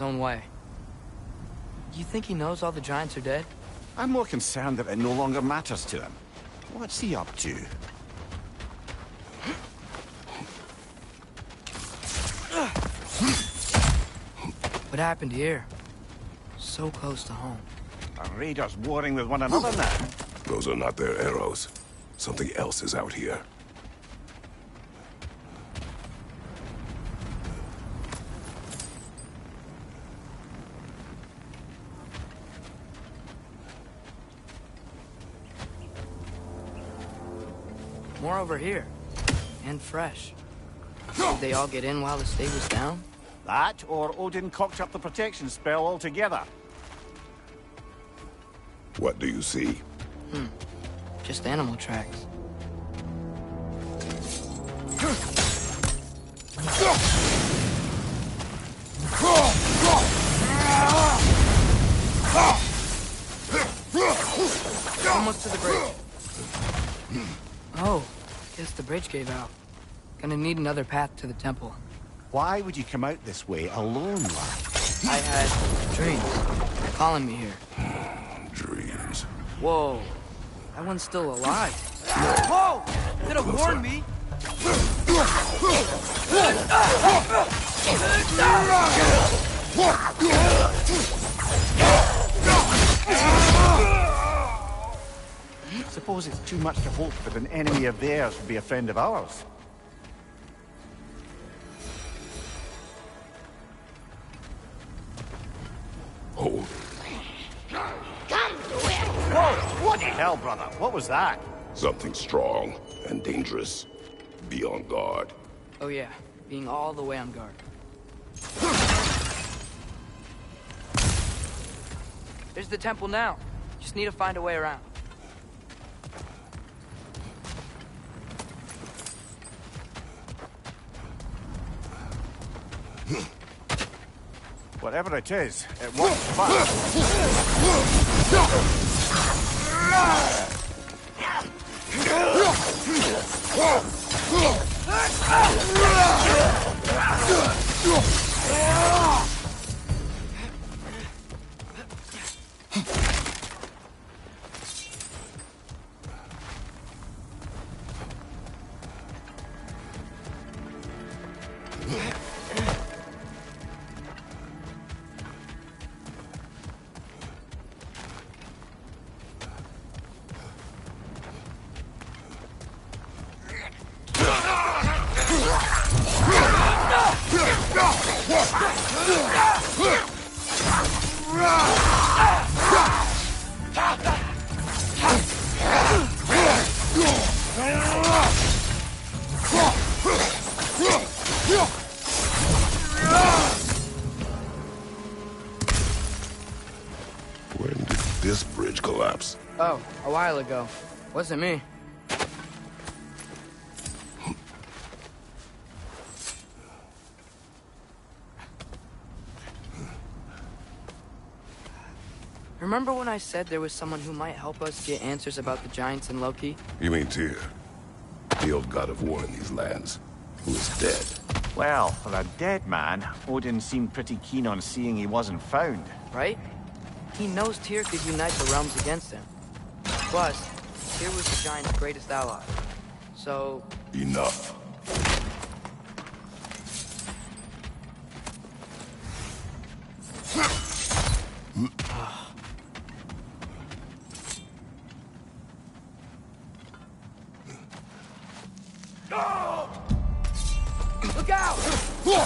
own way. You think he knows all the giants are dead? I'm more concerned that it no longer matters to him. What's he up to? What happened here? So close to home. Are raiders warring with one another now? Those are not their arrows. Something else is out here. More over here. And fresh. Did they all get in while the state was down? That, or Odin cocked up the protection spell altogether. What do you see? Just animal tracks. Almost to the bridge. Oh, guess the bridge gave out. Gonna need another path to the temple. Why would you come out this way alone, lad? I had dreams. They're calling me here. Dreams. Whoa, that one's still alive. Whoa! Could have warned me. Suppose it's too much to hope that an enemy of theirs would be a friend of ours. Oh, Whoa! What the hell, brother? What was that? something strong and dangerous. Be on guard. Oh yeah, being all the way on guard. There's the temple now. Just need to find a way around. Whatever it is, it works fast. When did this bridge collapse? Oh, a while ago. Wasn't me. Remember when I said there was someone who might help us get answers about the giants and Loki? You mean Tyr? The old god of war in these lands, who is dead. Well, for a dead man, Odin seemed pretty keen on seeing he wasn't found. Right? He knows Tyr could unite the realms against him. Plus, Tyr was the giant's greatest ally. So... Enough. Look out! Well,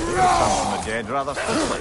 they come from the dead rather quickly,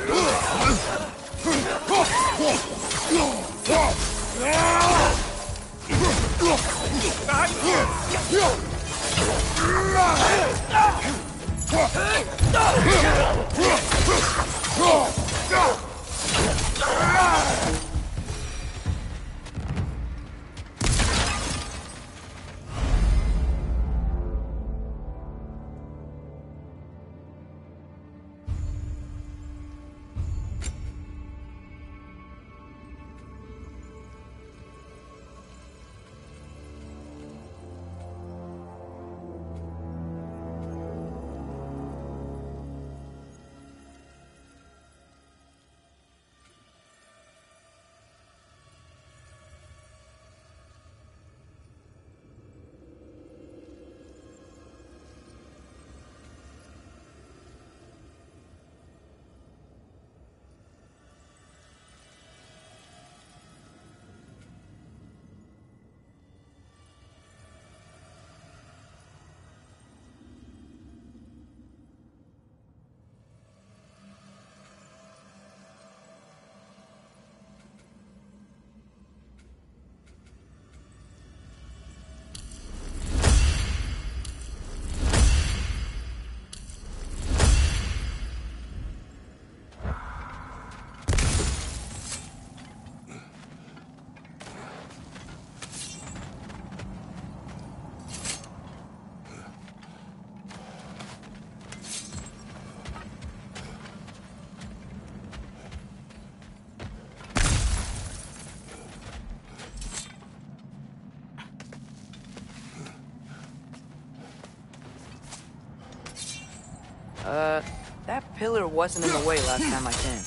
That pillar wasn't in the way last time I came.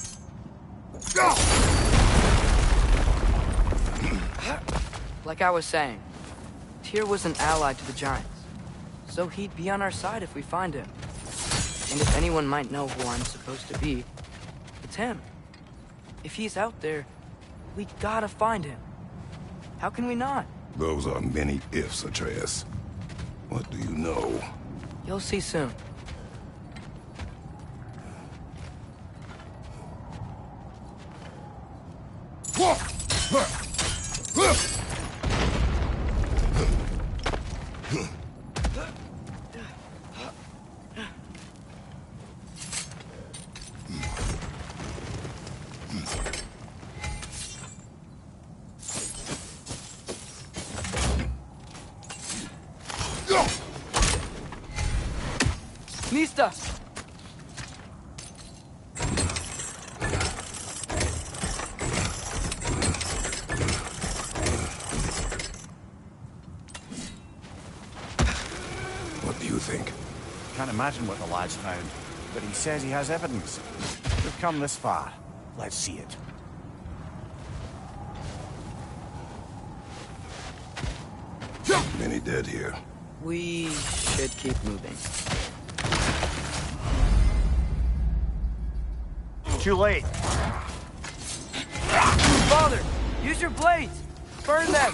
Like I was saying, Tyr was an ally to the Giants. So he'd be on our side if we find him. And if anyone might know who I'm supposed to be, it's him. If he's out there, we gotta find him. How can we not? Those are many ifs, Atreus. What do you know? You'll see soon. Nista! What do you think? Can't imagine what the lad's found, but he says he has evidence. We've come this far. Let's see it. Many dead here. We should keep moving. Too late. Father, use your blades! Burn them!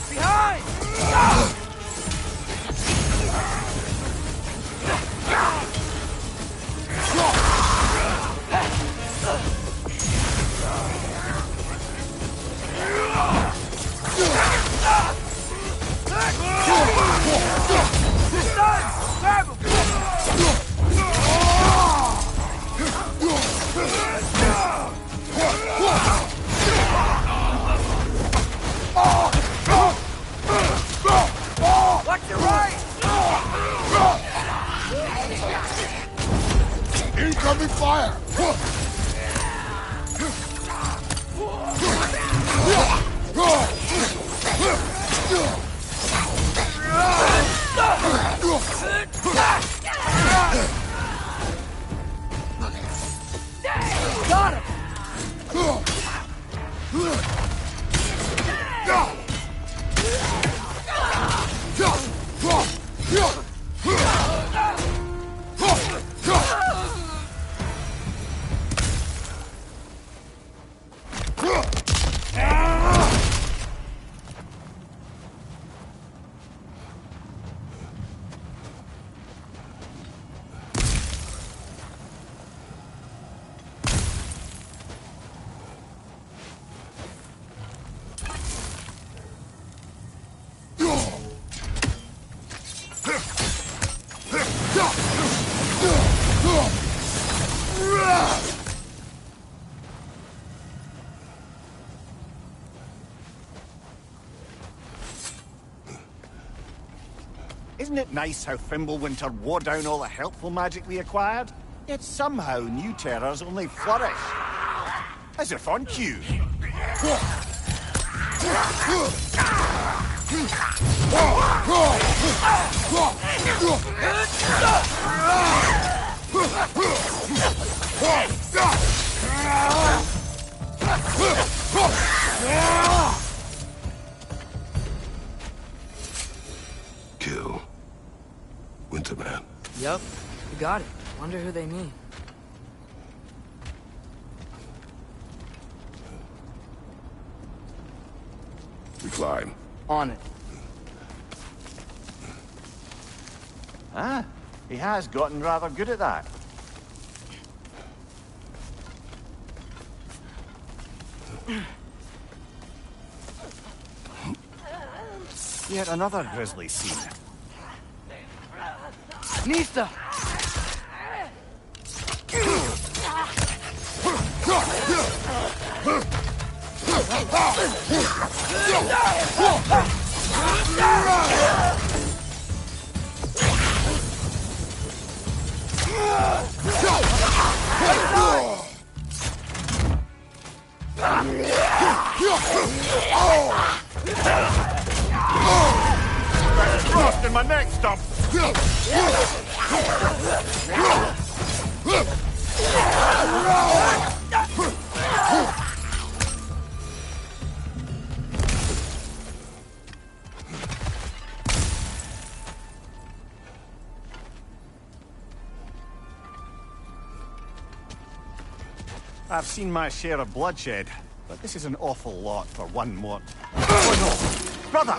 Behind! Grab him! Watch your right! Incoming fire! Got him! Isn't it nice how Fimbulwinter wore down all the helpful magic we acquired? Yet somehow new terrors only flourish. As if on cue. Kill. Winterman. Yup, you got it. Wonder who they mean. We climb. On it. Ah, he has gotten rather good at that. Yet another grisly scene. Nista! Frost in my neck stump! I've seen my share of bloodshed, but this is an awful lot for one more. Oh no! Brother!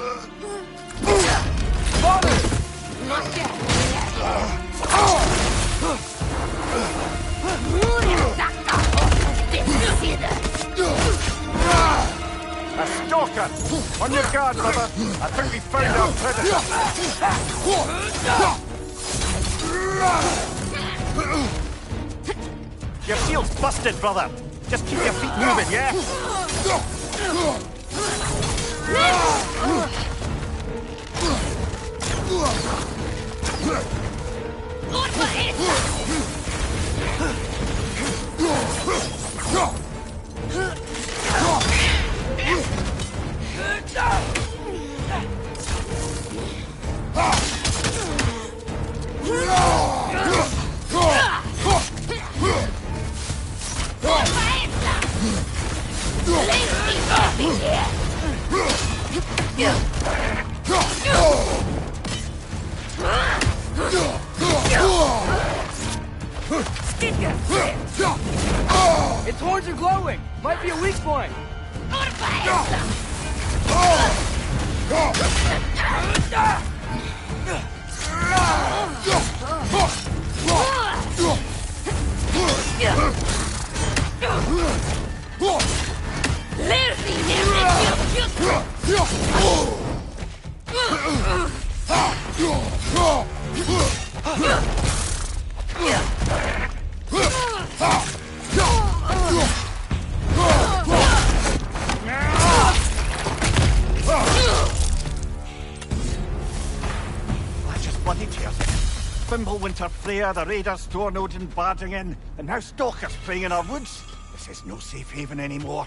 Father! A stalker! On your guard, brother! I think we found our predator! Your shield's busted, brother! Just keep your feet moving, yeah? Its horns are glowing! Might be a weak point! Bloody tears. Fimbulwinter Freya, the raiders, Stornodin barging in, and now stalkers preying in our woods. This is no safe haven anymore.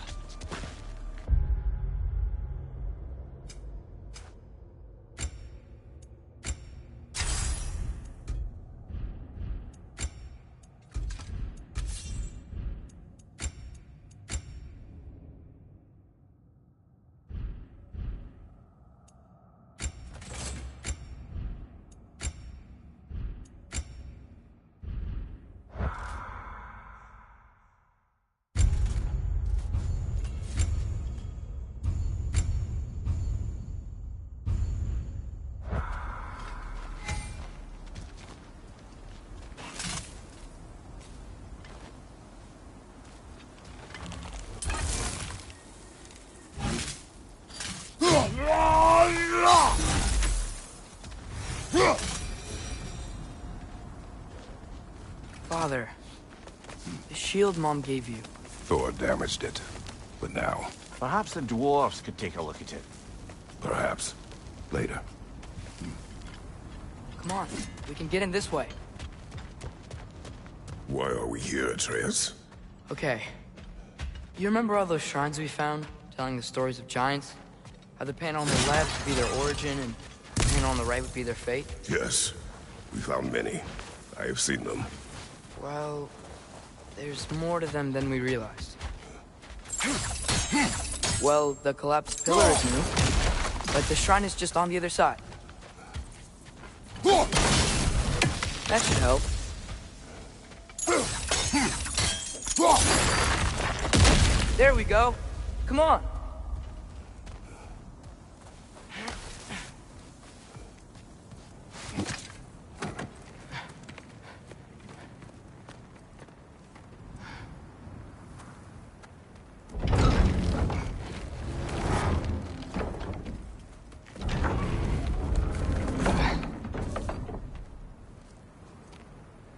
Father, the shield Mom gave you. Thor damaged it. But now, Perhaps the dwarves could take a look at it. perhaps, later. Come on, we can get in this way. Why are we here, Atreus? Okay. You remember all those shrines we found, telling the stories of giants? How the panel on the left would be their origin, and the panel on the right would be their fate? Yes, we found many. I have seen them. Well, there's more to them than we realized. Well, the collapsed pillar is new, but the shrine is just on the other side. That should help. There we go. Come on.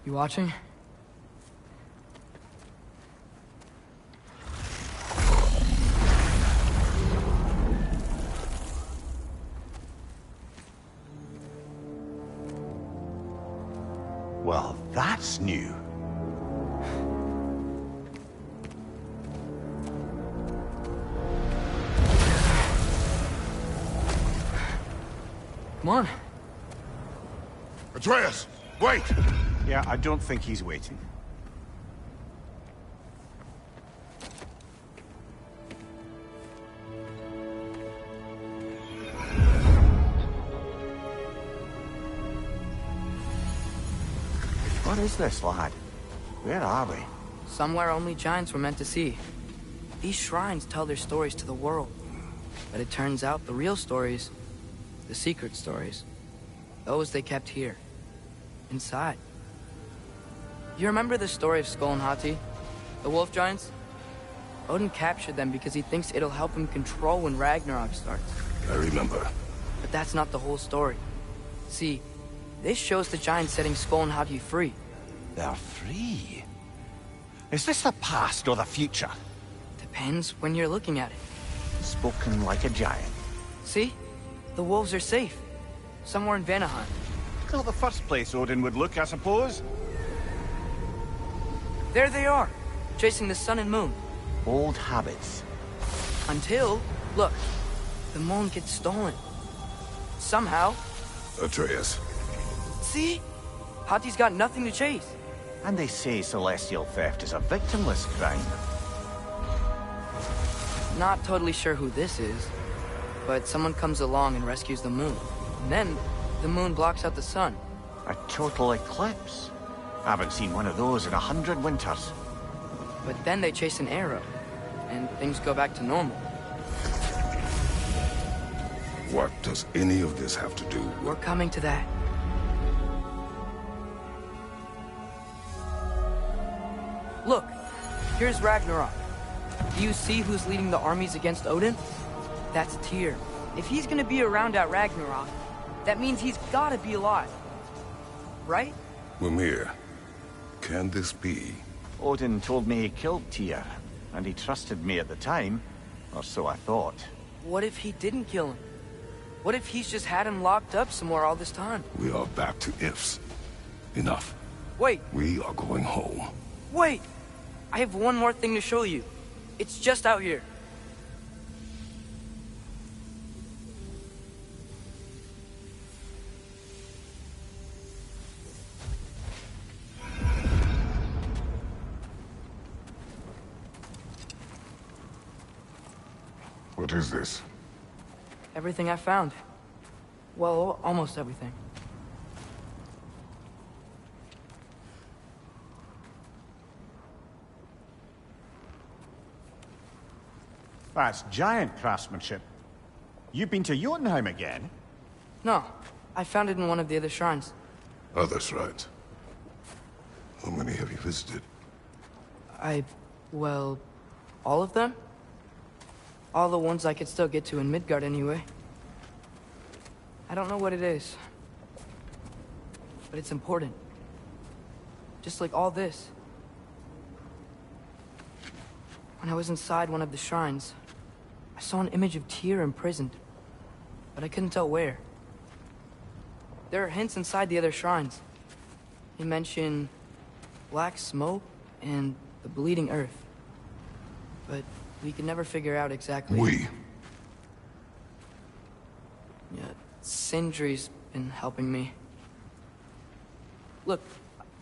You watching? Well, that's new. Come on. Atreus, wait! Yeah, I don't think he's waiting. What is this, lad? Where are we? Somewhere only giants were meant to see. These shrines tell their stories to the world. But it turns out the real stories, the secret stories, those they kept here, inside. You remember the story of Skull and Hati, the wolf giants? Odin captured them because he thinks it'll help him control when Ragnarok starts. I remember. But that's not the whole story. See, this shows the giants setting Skull and Hati free. They're free. Is this the past or the future? Depends when you're looking at it. Spoken like a giant. See? The wolves are safe. Somewhere in Vanaheim. Not the first place Odin would look, I suppose. There they are, chasing the sun and moon. Old habits. Until, look, the moon gets stolen. Somehow. Atreus. See? Hati's got nothing to chase. And they say celestial theft is a victimless crime. Not totally sure who this is, but someone comes along and rescues the moon. And then, the moon blocks out the sun. A total eclipse. I haven't seen one of those in 100 winters. But then they chase an arrow, and things go back to normal. What does any of this have to do with... We're coming to that. Look, here's Ragnarok. Do you see who's leading the armies against Odin? That's Tyr. If he's gonna be around at Ragnarok, that means he's gotta be alive. Right? Mimir, can this be? Odin told me he killed Tyr, and he trusted me at the time, or so I thought. What if he didn't kill him? What if he's just had him locked up somewhere all this time? We are back to ifs. Enough. Wait, We are going home. wait! I have one more thing to show you. It's just out here. What is this? Everything I found. Well, almost everything. That's giant craftsmanship. You've been to Jotunheim again? No, I found it in one of the other shrines. Other shrines. How many have you visited? Well, all of them? All the ones I could still get to in Midgard anyway. I don't know what it is. But it's important. Just like all this. When I was inside one of the shrines, I saw an image of Tyr imprisoned. But I couldn't tell where. There are hints inside the other shrines. He mentioned black smoke and the bleeding earth. But we could never figure out exactly... We. Yeah, Sindri's been helping me. Look,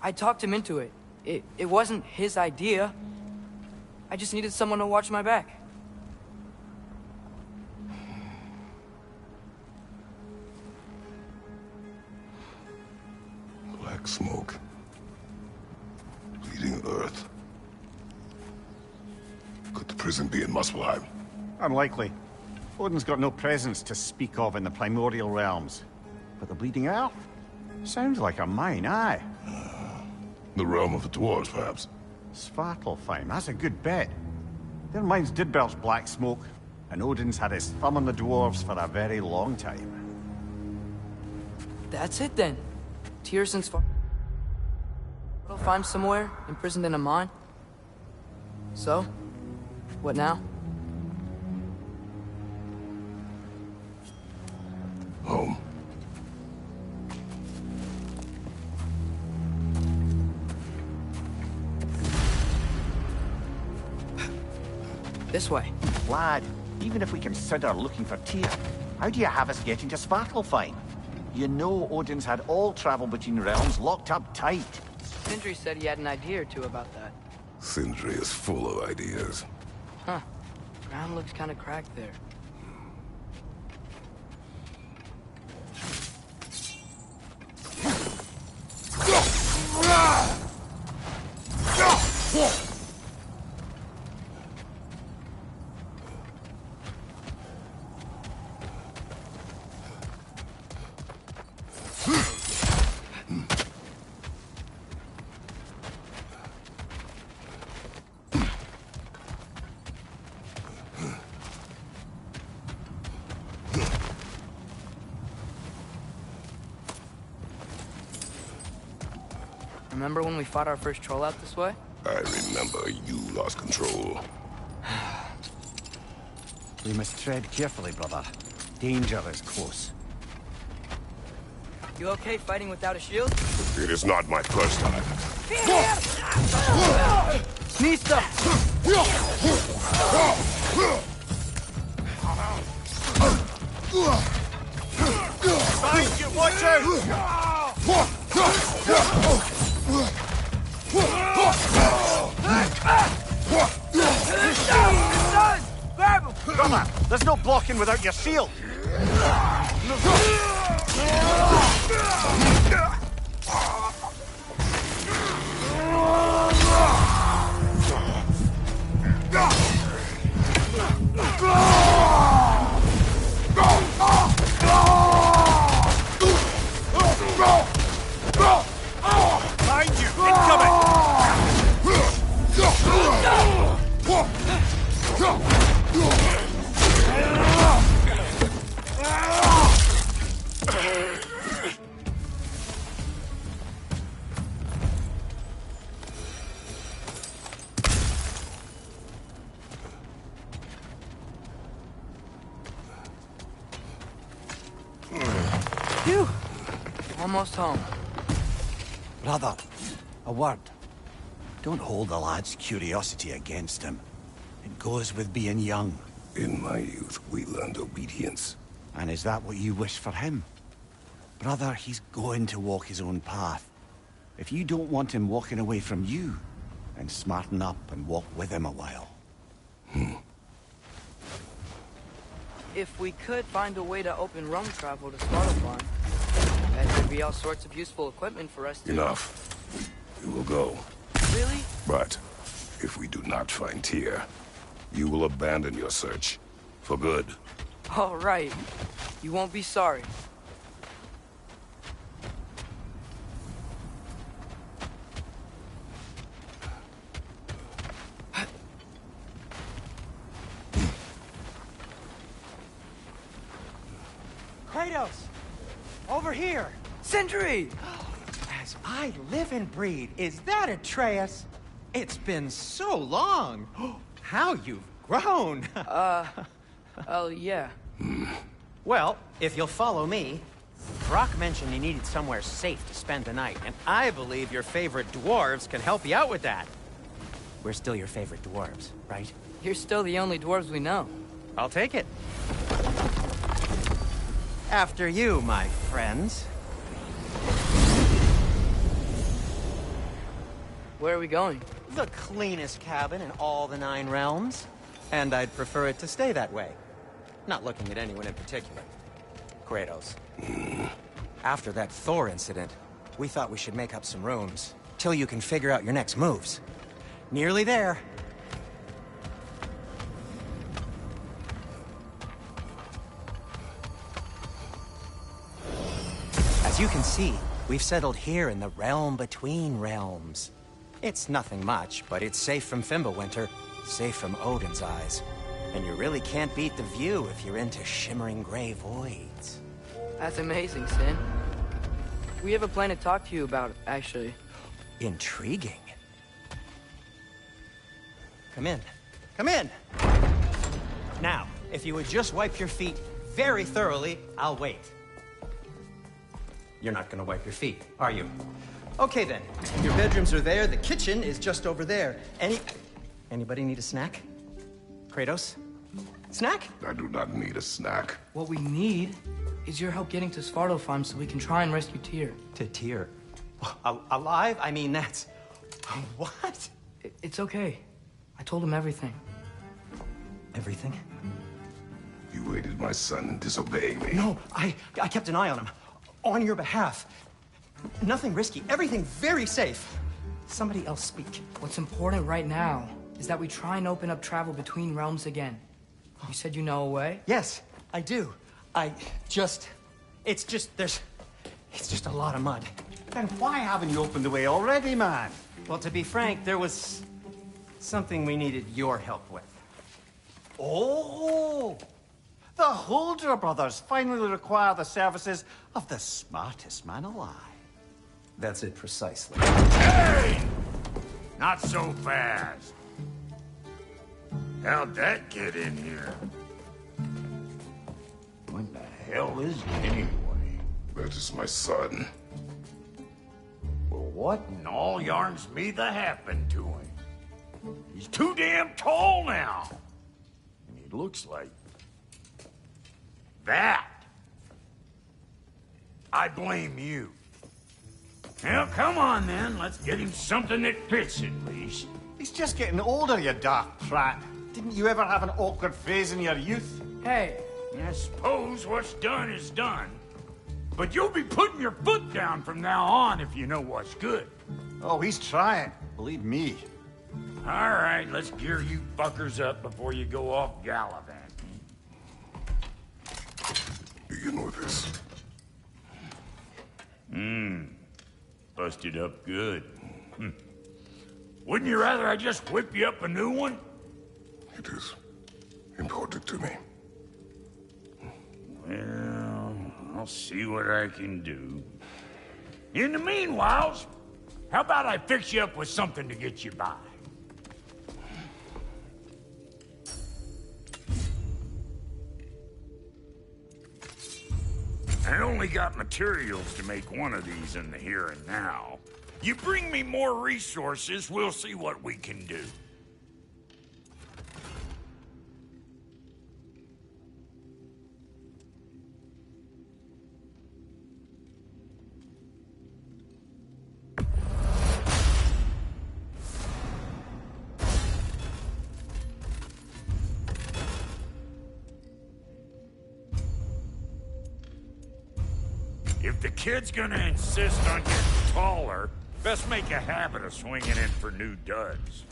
I talked him into it. It wasn't his idea. I just needed someone to watch my back. Black smoke. Bleeding earth. Could the prison be in Muspelheim? Unlikely. Odin's got no presence to speak of in the primordial realms. But the Bleeding Earth? Sounds like a mine, aye. The realm of the dwarves, perhaps. Svartalfheim, that's a good bet. Their mines did belch black smoke, and Odin's had his thumb on the dwarves for a very long time. That's it then. Tyr's in Svartalfheim somewhere, imprisoned in a mine. So, what now? Home. This way. Lad, even if we consider looking for Tyr, how do you have us getting to Svartalfheim? You know Odin's had all travel between realms locked up tight. Sindri said he had an idea or two about that. Sindri is full of ideas. Huh. Ground looks kind of cracked there. Remember when we fought our first troll out this way? I remember you lost control. We must tread carefully, brother. Danger is close. You okay fighting without a shield? It is not my first time. Nista! Find you, watch out! Grab him! Brother, there's no blocking without your shield. Behind you! Incoming! Phew! Almost home. Brother, a word. Don't hold the lad's curiosity against him. It goes with being young. In my youth, we learned obedience. And is that what you wish for him? Brother, he's going to walk his own path. If you don't want him walking away from you, then smarten up and walk with him a while. If we could find a way to open roam travel to Svartalfheim, that could be all sorts of useful equipment for us to... Enough. We will go. Really? But if we do not find Tyr, you will abandon your search. For good. All right. You won't be sorry. Kratos! Over here! Sindri! As I live and breathe, is that Atreus? It's been so long! How you've grown! Oh, yeah. Well, if you'll follow me, Brock mentioned you needed somewhere safe to spend the night, and I believe your favorite dwarves can help you out with that. We're still your favorite dwarves, right? You're still the only dwarves we know. I'll take it. After you, my friends. Where are we going? The cleanest cabin in all the 9 realms. And I'd prefer it to stay that way. Not looking at anyone in particular. Kratos. After that Thor incident, we thought we should make up some rooms, till you can figure out your next moves. Nearly there. As you can see, we've settled here in the realm between realms. It's nothing much, but it's safe from Fimbulwinter, safe from Odin's eyes. And you really can't beat the view if you're into shimmering gray voids. That's amazing, Sin. We have a plan to talk to you about, actually. Intriguing. Come in. Come in! Now, if you would just wipe your feet very thoroughly, I'll wait. You're not gonna wipe your feet, are you? Okay then. Your bedrooms are there, the kitchen is just over there. Anybody need a snack? Kratos. Snack? I do not need a snack. What we need is your help getting to Svartalfheim so we can try and rescue Tyr. To Tyr. Alive? I mean, that's... What? It's okay. I told him everything. Everything? You aided my son in disobeying me. No, I kept an eye on him. On your behalf. Nothing risky. Everything very safe. Somebody else speak. What's important right now is that we try and open up travel between realms again. You said you know a way? Yes, I do. It's just a lot of mud. Then why haven't you opened the way already, man? Well, to be frank, there was something we needed your help with. Oh! The Holder brothers finally require the services of the smartest man alive. That's it precisely. Hey! Not so fast. How'd that get in here? What the hell is it anyway? That is my son. Well, what in all yarns me that happened to him? He's too damn tall now. And he looks like... that. I blame you. Well, come on then. Let's get him something that fits at least. He's just getting older, you dark prat. Didn't you ever have an awkward phase in your youth? Hey, I suppose what's done is done. But you'll be putting your foot down from now on if you know what's good. Oh, he's trying. Believe me. All right, let's gear you fuckers up before you go off gallivanting. Begin with this. Busted up good. Wouldn't you rather I just whip you up a new one? It is important to me. Well, I'll see what I can do. In the meanwhile, how about I fix you up with something to get you by? I only got materials to make one of these in the here and now. You bring me more resources, we'll see what we can do. If the kid's gonna insist on getting taller, best make a habit of swinging in for new duds.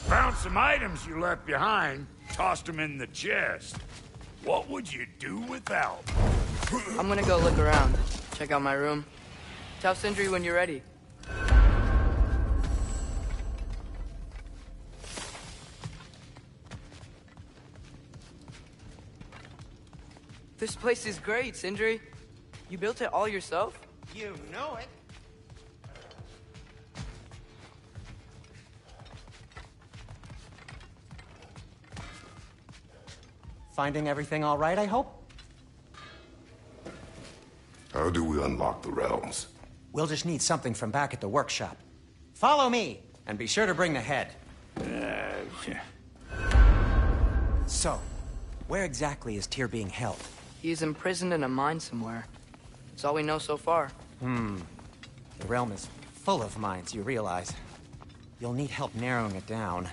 Found some items you left behind, tossed them in the chest. What would you do without? I'm gonna go look around. Check out my room. Tell Sindri when you're ready. This place is great, Sindri. You built it all yourself? You know it. Finding everything all right, I hope? How do we unlock the realms? We'll just need something from back at the workshop. Follow me, and be sure to bring the head. So, where exactly is Tyr being held? He is imprisoned in a mine somewhere. That's all we know so far. The realm is full of mines, you realize. You'll need help narrowing it down.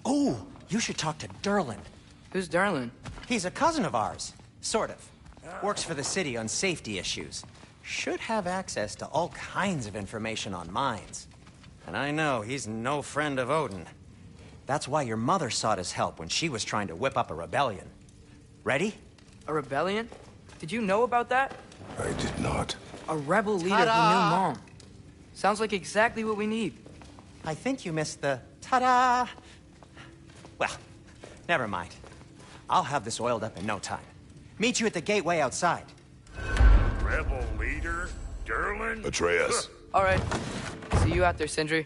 Oh, you should talk to Durlin. Who's Darlin? He's a cousin of ours. Sort of. Works for the city on safety issues. Should have access to all kinds of information on mines. And I know he's no friend of Odin. That's why your mother sought his help when she was trying to whip up a rebellion. Ready? A rebellion? Did you know about that? I did not. A rebel leader who knew Mom. Sounds like exactly what we need. I think you missed the ta-da! Well, never mind. I'll have this oiled up in no time. Meet you at the gateway outside. Rebel leader? Durlin? Atreus. All right. See you out there, Sindri.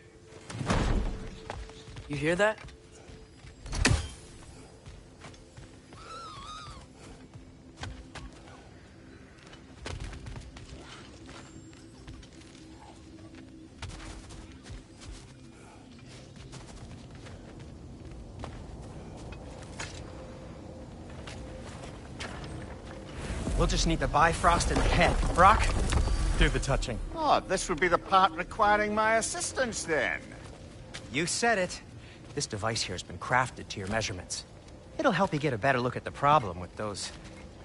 You hear that? We'll just need the Bifrost in the head. Brock, do the touching. Oh, this would be the part requiring my assistance, then. You said it. This device here has been crafted to your measurements. It'll help you get a better look at the problem with those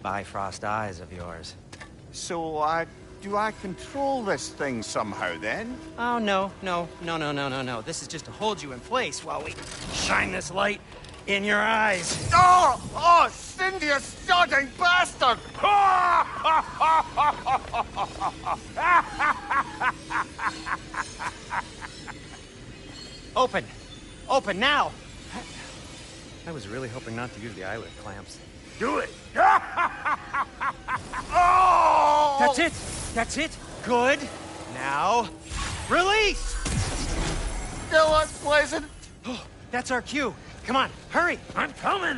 Bifrost eyes of yours. So, do I control this thing somehow, then? Oh, no. This is just to hold you in place while we shine this light in your eyes. Oh, Cindy, you sodding bastard! Open! Open now! I was really hoping not to use the eyelid clamps. Do it! Oh! That's it! That's it! Good! Now, release! Still unpleasant. That's our cue. Come on, hurry! I'm coming!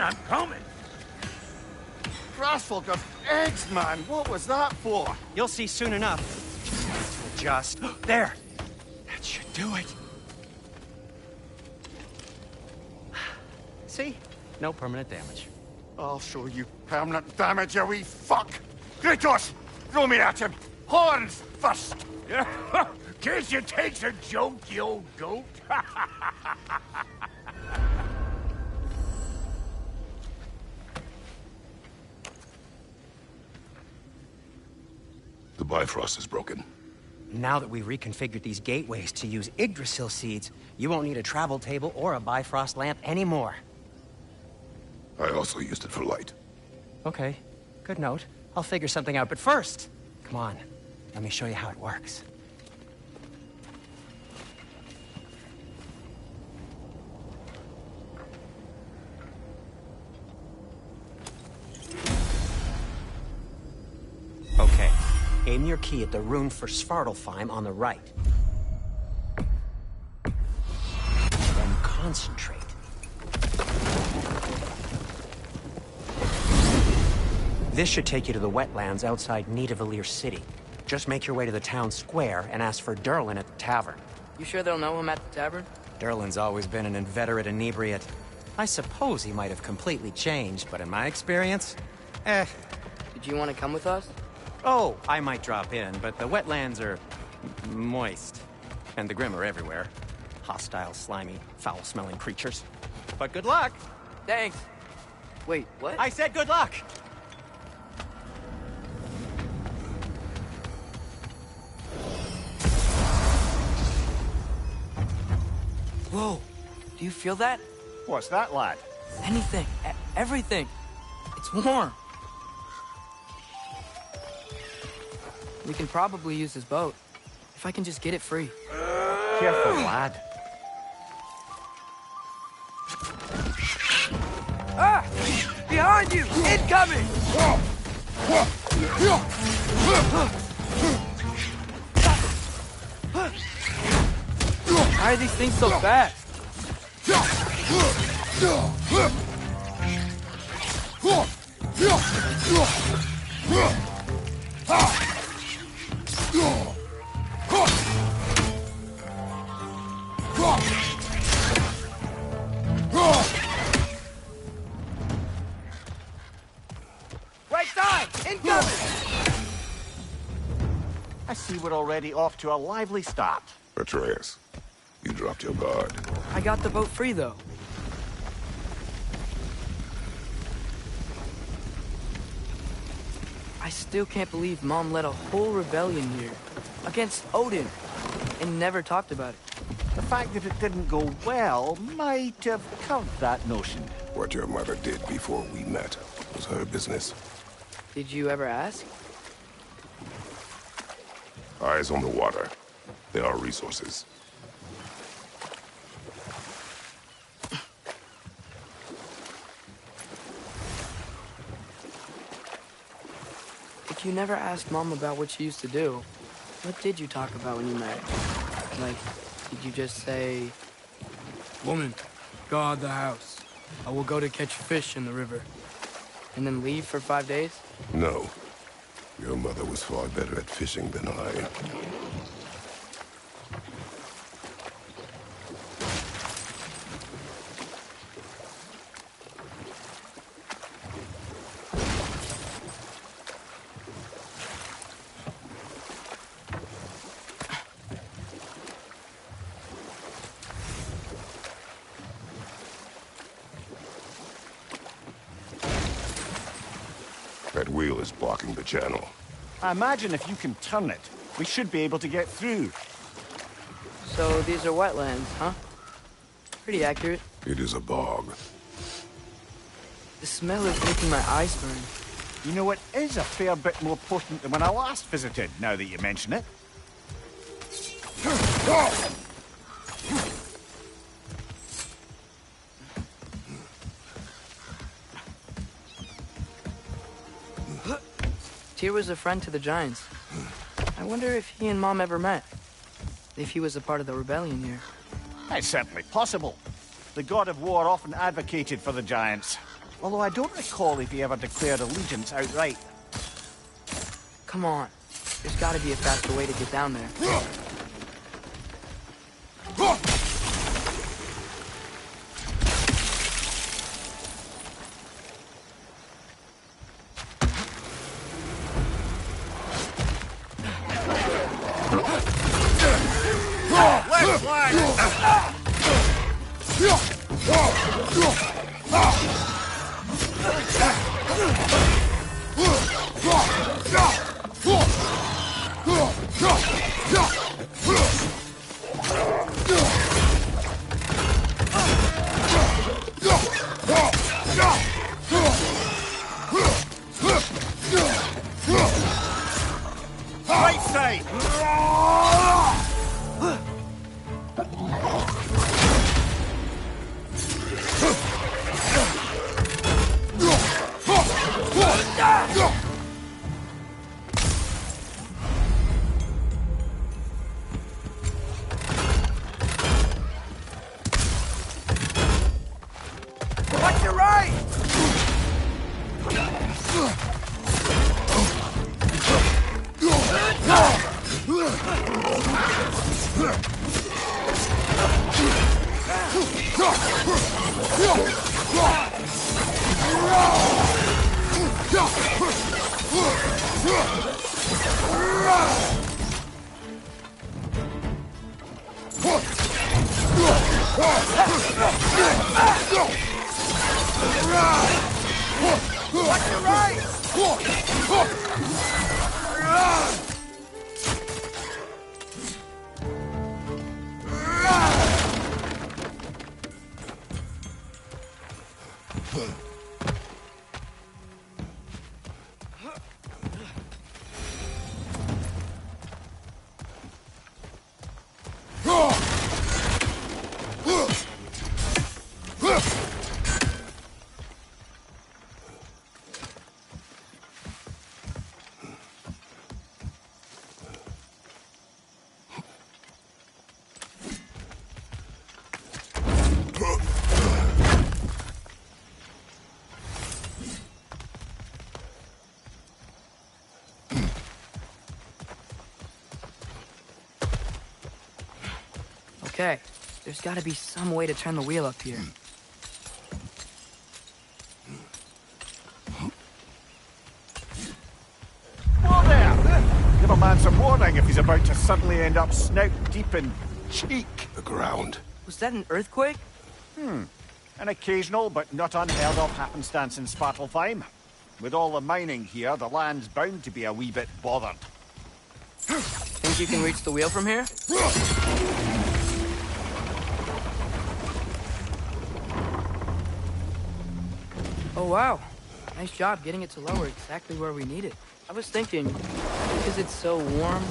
Grassful of eggs, man. What was that for? You'll see soon enough. Just there. That should do it. See? No permanent damage. I'll show you permanent damage, you wee fuck! Kratos! Throw me at him! Horns first! Guess you takes a joke, you old goat. The Bifrost is broken. Now that we've reconfigured these gateways to use Yggdrasil seeds, you won't need a travel table or a Bifrost lamp anymore. I also used it for light. Okay, good note. I'll figure something out, but first, come on, let me show you how it works. Okay, aim your key at the rune for Svartalfheim on the right. Then concentrate. This should take you to the wetlands outside Nidavellir City. Just make your way to the town square and ask for Durlin at the tavern. You sure they'll know him at the tavern? Durlin's always been an inveterate inebriate. I suppose he might have completely changed, but in my experience, Did you want to come with us? Oh, I might drop in, but the wetlands are moist. And the Grim are everywhere. Hostile, slimy, foul-smelling creatures. But good luck! Thanks. Wait, what? I said good luck! Whoa, do you feel that? What's that, lad? Anything, everything. It's warm. We can probably use this boat, if I can just get it free. Careful, lad. Ah! Behind you! Incoming! Why are these things so fast? Right side! Incoming! I see we're already off to a lively start. Atreus, you dropped your guard. I got the boat free, though. I still can't believe Mom led a whole rebellion here. Against Odin. And never talked about it. The fact that it didn't go well might have covered that notion. What your mother did before we met was her business. Did you ever ask? Eyes on the water. There are resources. If you never asked Mom about what she used to do, what did you talk about when you met her? Like, did you just say, "Woman, guard the house. I will go to catch fish in the river," and then leave for 5 days? No. Your mother was far better at fishing than I. That wheel is blocking the channel. I imagine if you can turn it, we should be able to get through. So these are wetlands, huh? Pretty accurate. It is a bog. The smell is making my eyes burn. You know, it is a fair bit more potent than when I last visited, now that you mention it. Tyr was a friend to the Giants. I wonder if he and Mom ever met. If he was a part of the rebellion here. It's certainly possible. The god of war often advocated for the Giants. Although I don't recall if he ever declared allegiance outright. Come on. There's gotta be a faster way to get down there. Right side! Watch your right! Watch your right! Okay, there's gotta be some way to turn the wheel up here. Whoa there! Give a man some warning if he's about to suddenly end up snout deep in cheek. The ground. Was that an earthquake? An occasional but not unheard of happenstance in Svartalfheim. With all the mining here, the land's bound to be a wee bit bothered. Think you can reach the wheel from here? Oh wow, Nice job getting it to lower exactly where we need it. I was thinking, because it's so warm,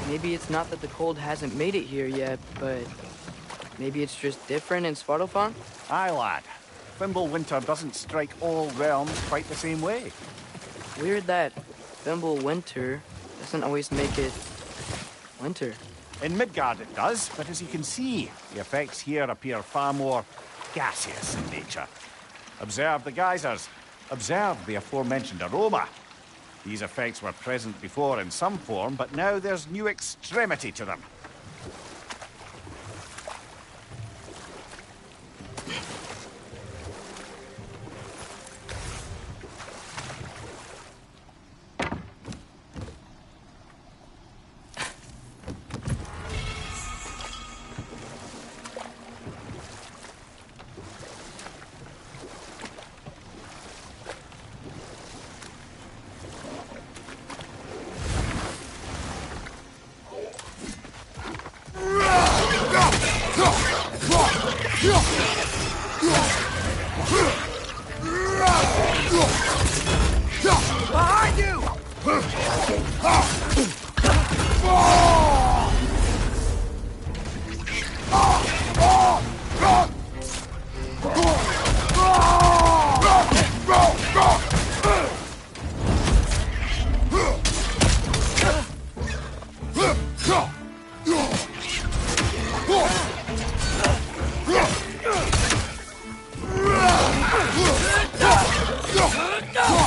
maybe it's not that the cold hasn't made it here yet, but maybe it's just different in Svartalfheim? Aye, lad. Fimble winter doesn't strike all realms quite the same way. Weird that Fimble winter doesn't always make it winter. In Midgard it does, but as you can see, the effects here appear far more gaseous in nature. Observe the geysers. Observe the aforementioned aroma. These effects were present before in some form, but now there's new extremity to them. Behind you!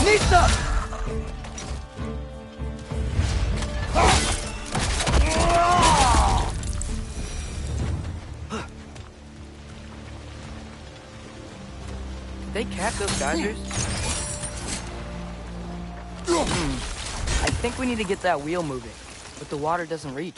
Nista! Did they cap those geysers? I think we need to get that wheel moving, but the water doesn't reach.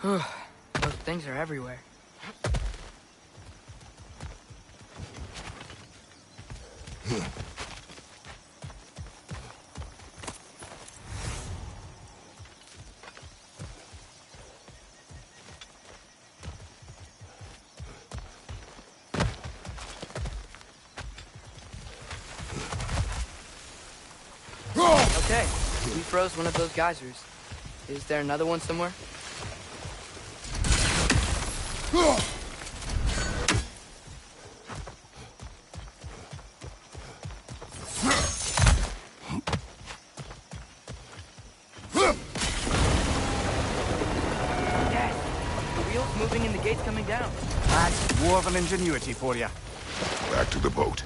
Those things are everywhere. Okay, we froze one of those geysers. Is there another one somewhere? Dad, the wheel's moving and the gate's coming down. That's dwarven ingenuity for you. Back to the boat.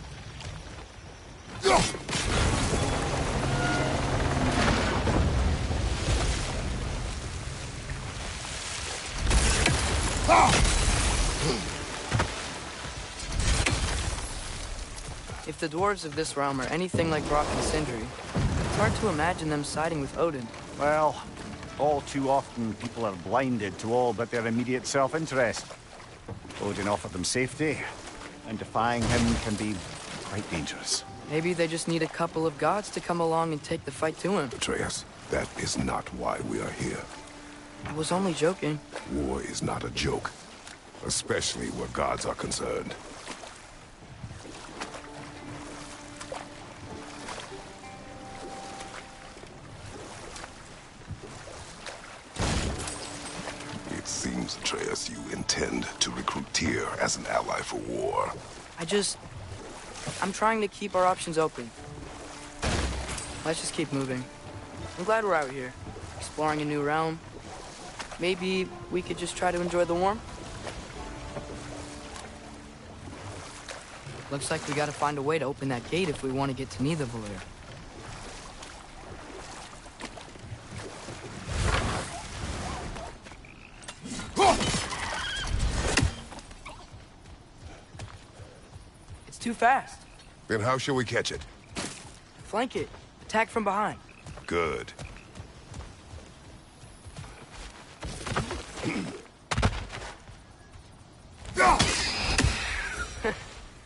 If the dwarves of this realm are anything like Brock and Sindri, it's hard to imagine them siding with Odin. Well, all too often people are blinded to all but their immediate self-interest. Odin offered them safety, and defying him can be quite dangerous. Maybe they just need a couple of gods to come along and take the fight to him. Atreus, that is not why we are here. I was only joking. War is not a joke, especially where gods are concerned. It seems, Atreus, you intend to recruit Tyr as an ally for war. I'm trying to keep our options open. Let's just keep moving. I'm glad we're out here, exploring a new realm. Maybe we could just try to enjoy the warmth? Looks like we gotta find a way to open that gate if we want to get to Nidavellir. too fast. Then how shall we catch it? Flank it. Attack from behind. Good.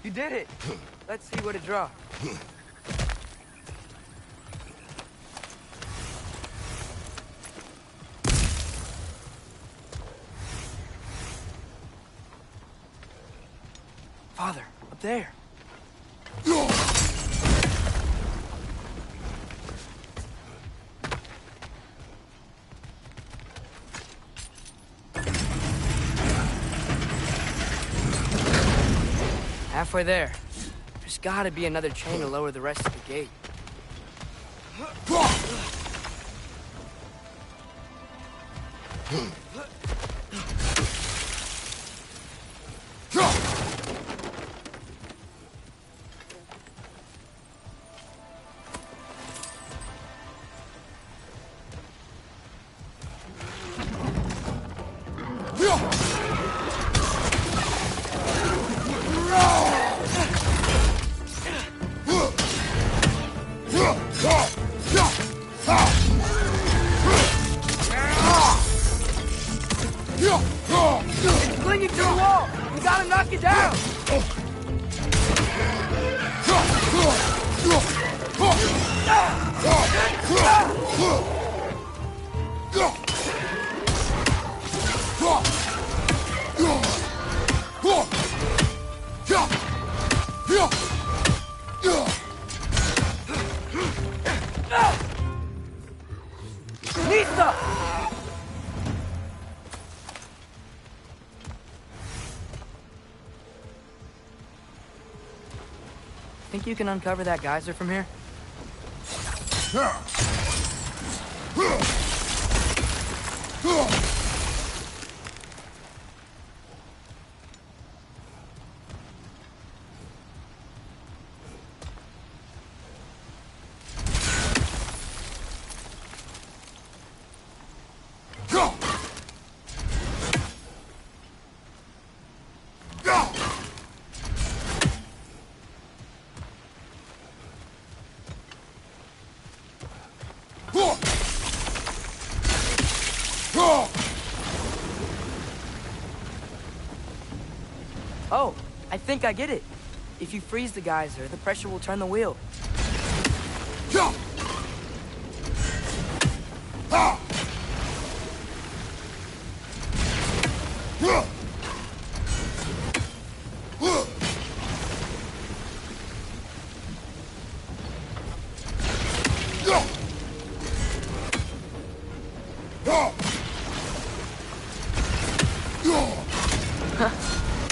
You did it! Let's see what it draws. Father, up there. Halfway there. There's gotta be another chain to lower the rest of the gate. It's clinging to the wall! We gotta knock it down! Lisa! Think you can uncover that geyser from here? Oh, I think I get it. If you freeze the geyser, the pressure will turn the wheel.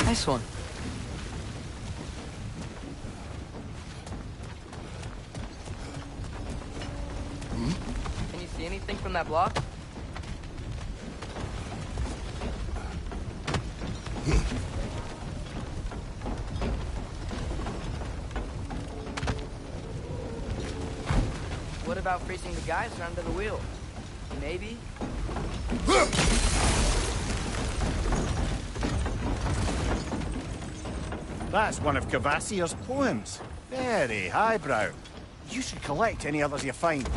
Nice one. Can you see anything from that block? What about freezing the geyser under the wheel? Maybe? That's one of Cavassier's poems. Very highbrow. You should collect any others you find.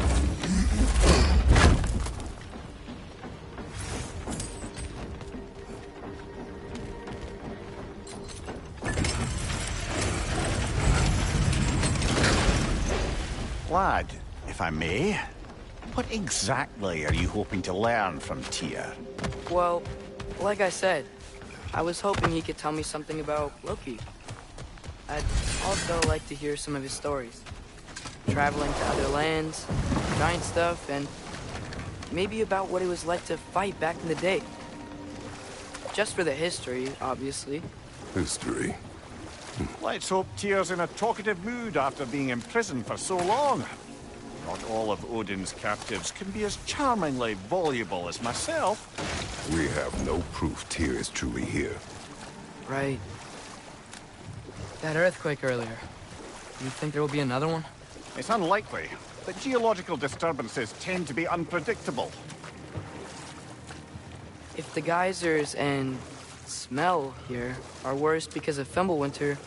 Lad, if I may, what exactly are you hoping to learn from Tyr? Well, like I said, I was hoping he could tell me something about Loki. I'd also like to hear some of his stories. Traveling to other lands, giant stuff, and maybe about what it was like to fight back in the day. Just for the history, obviously. History. Let's hope Tyr's in a talkative mood after being imprisoned for so long. Not all of Odin's captives can be as charmingly voluble as myself. We have no proof Tyr is truly here. Right. That earthquake earlier. You think there will be another one? It's unlikely, but geological disturbances tend to be unpredictable. If the geysers and smell here are worse because of Fimbulwinter,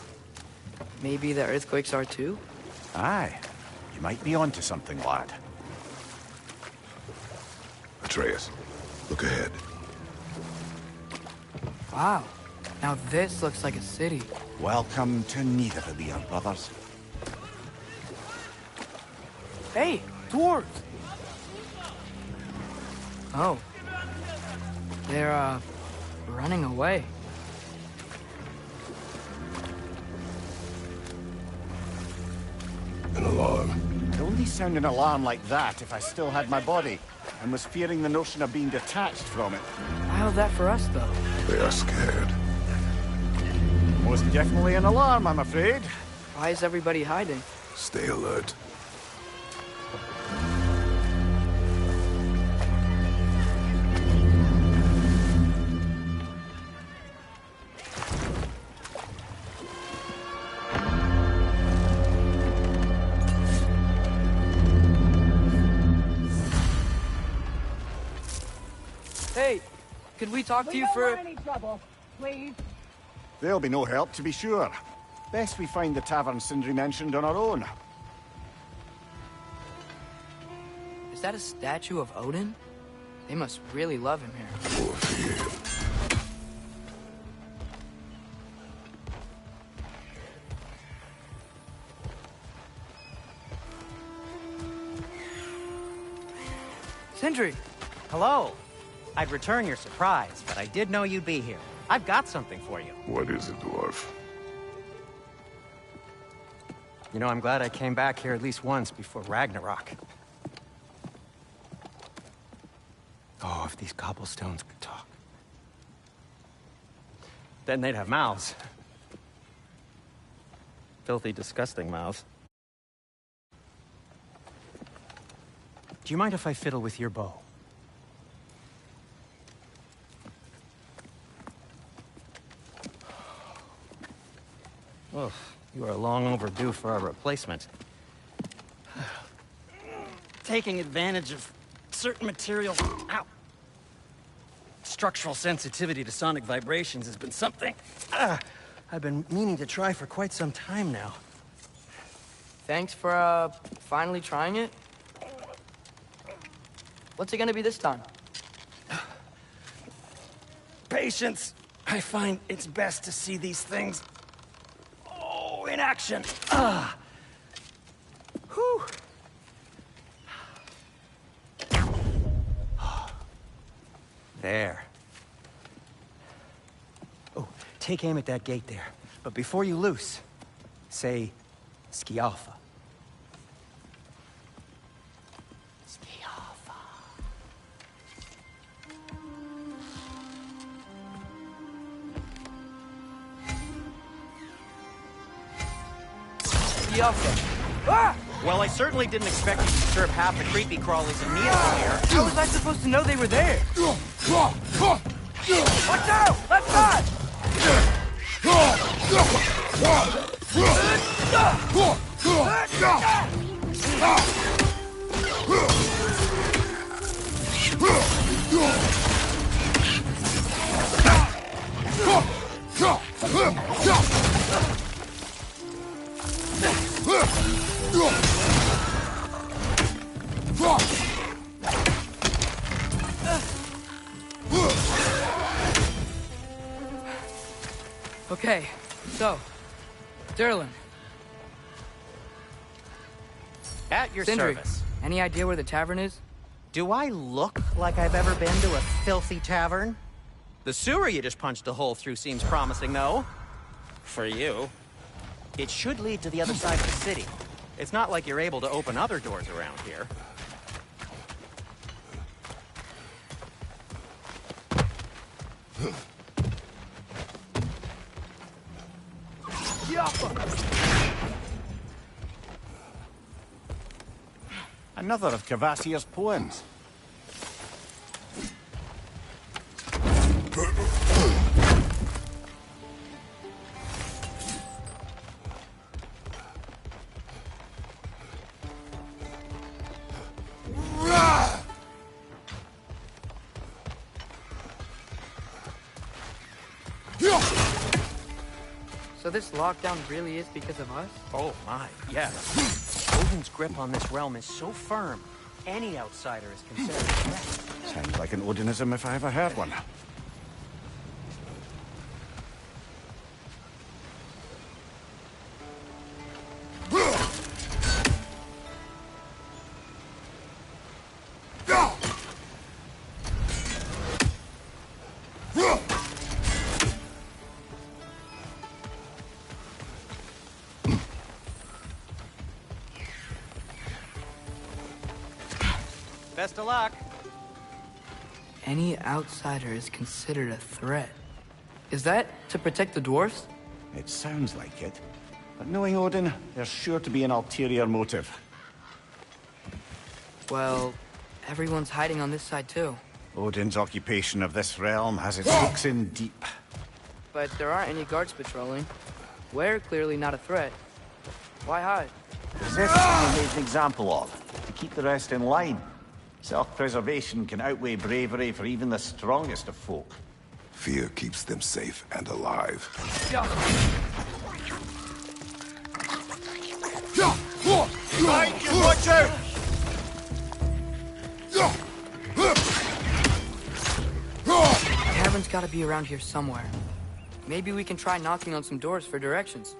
maybe the earthquakes are too? Aye. You might be onto something, lad. Atreus, look ahead. Wow. Now this looks like a city. Welcome to Nidavellir, brothers. Hey, dwarves! Oh. They're, running away. An alarm. I'd only sound an alarm like that if I still had my body, and was fearing the notion of being detached from it. How's that for us, though? They are scared. Most definitely an alarm, I'm afraid. Why is everybody hiding? Stay alert. Hey, could we talk to you for... any trouble, please. There'll be no help, to be sure. Best we find the tavern Sindri mentioned on our own. Is that a statue of Odin? They must really love him here. Sindri! Hello. I'd return your surprise, but I did know you'd be here. I've got something for you. What is it, dwarf? You know, I'm glad I came back here at least once before Ragnarok. Oh, if these cobblestones could talk. Then they'd have mouths. Filthy, disgusting mouths. Do you mind if I fiddle with your bow? Oh, you are long overdue for a replacement. Taking advantage of certain materials. Ow. Structural sensitivity to sonic vibrations has been something I've been meaning to try for quite some time now. Thanks for, finally trying it. What's it gonna be this time? Patience. I find it's best to see these things in action. Whew. There. Oh, take aim at that gate there. But before you loose, say, Skialfa. Skialfa. Ah! Well, I certainly didn't expect you to disturb half the creepy crawlies in Nidavellir here. How was I supposed to know they were there? Watch out! Left side! Okay, so, Durlin. At your Sindri, service. any idea where the tavern is? Do I look like I've ever been to a filthy tavern? The sewer you just punched a hole through seems promising, though. For you. It should lead to the other side of the city. It's not like you're able to open other doors around here. Another of Kvasir's poems. So this lockdown really is because of us? Oh my, yes. Odin's grip on this realm is so firm, any outsider is considered a threat. Sounds like an Odinism if I ever heard one. Best of luck. Any outsider is considered a threat. Is that to protect the dwarfs? It sounds like it. But knowing Odin, there's sure to be an ulterior motive. Well, everyone's hiding on this side too. Odin's occupation of this realm has its hooks in deep. But there aren't any guards patrolling. We're clearly not a threat. Why hide? As if we made an example of, to keep the rest in line. Self-preservation can outweigh bravery for even the strongest of folk. Fear keeps them safe and alive. Right, you watch out! Cabin's gotta be around here somewhere. Maybe we can try knocking on some doors for directions.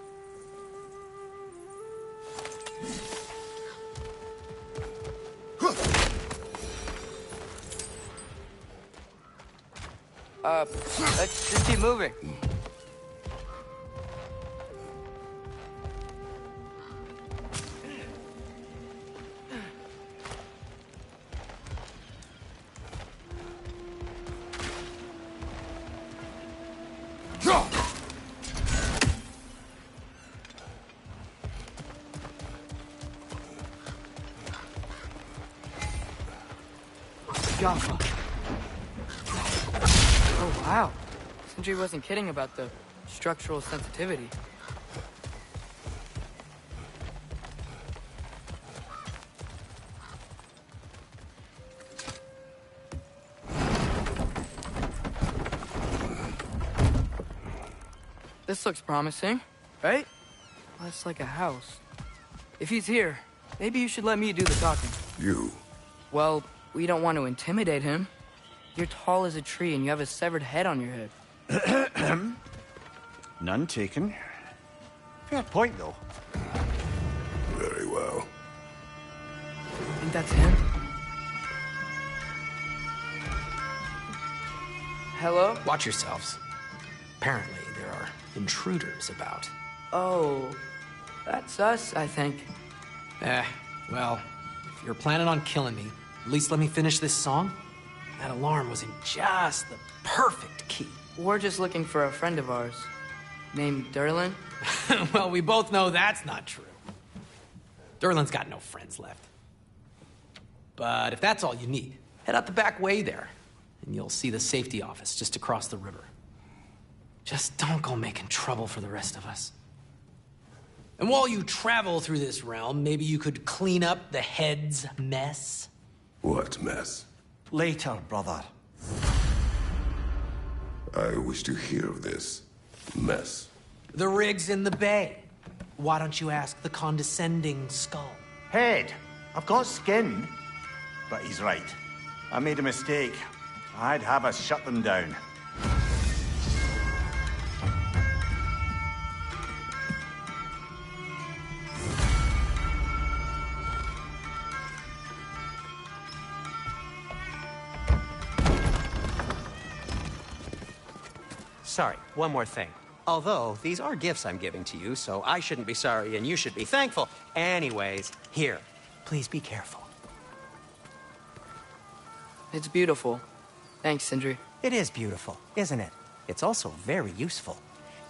Let's just keep moving. Jaffa. Oh, wow. Sindri wasn't kidding about the structural sensitivity. This looks promising, right? Less like a house. If he's here, maybe you should let me do the talking. You? Well, we don't want to intimidate him. You're tall as a tree and you have a severed head on your head. None taken. Fair point, though. Very well. Think that's him? Hello? Watch yourselves. Apparently, there are intruders about. Oh, that's us, I think. Well, if you're planning on killing me, at least let me finish this song. That alarm was in just the perfect key. We're just looking for a friend of ours, named Derlin. Well, we both know that's not true. Derlin's got no friends left. But if that's all you need, head out the back way there, and you'll see the safety office just across the river. Just don't go making trouble for the rest of us. And while you travel through this realm, maybe you could clean up the head's mess. What mess? Later, brother. I wish to hear of this mess. The rig's in the bay. Why don't you ask the condescending skull? Head, I've got skin. But he's right. I made a mistake. I'd have us shut them down. Sorry, one more thing. Although, these are gifts I'm giving to you, so I shouldn't be sorry and you should be thankful. Anyways, here, please be careful. It's beautiful. Thanks, Sindri. It is beautiful, isn't it? It's also very useful.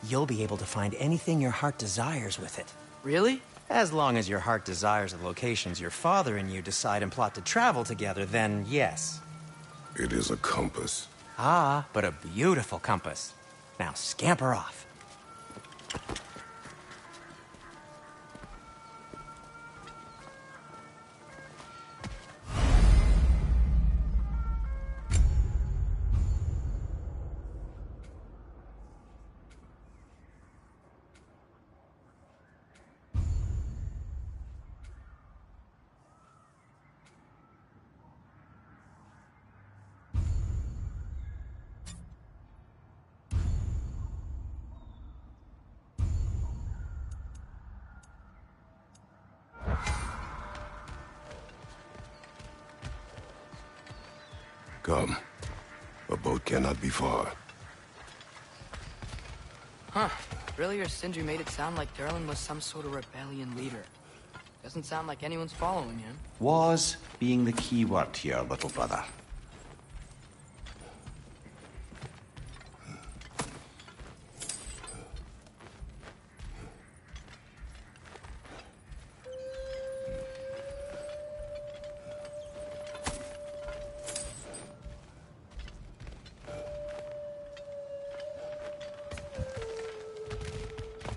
You'll be able to find anything your heart desires with it. Really? As long as your heart desires the locations your father and you decide and plot to travel together, then yes. It is a compass. Ah, but a beautiful compass. Now scamper off. Come. A boat cannot be far. Huh. Earlier, Sindri made it sound like Durlin was some sort of rebellion leader. Doesn't sound like anyone's following him. Was being the key word here, little brother.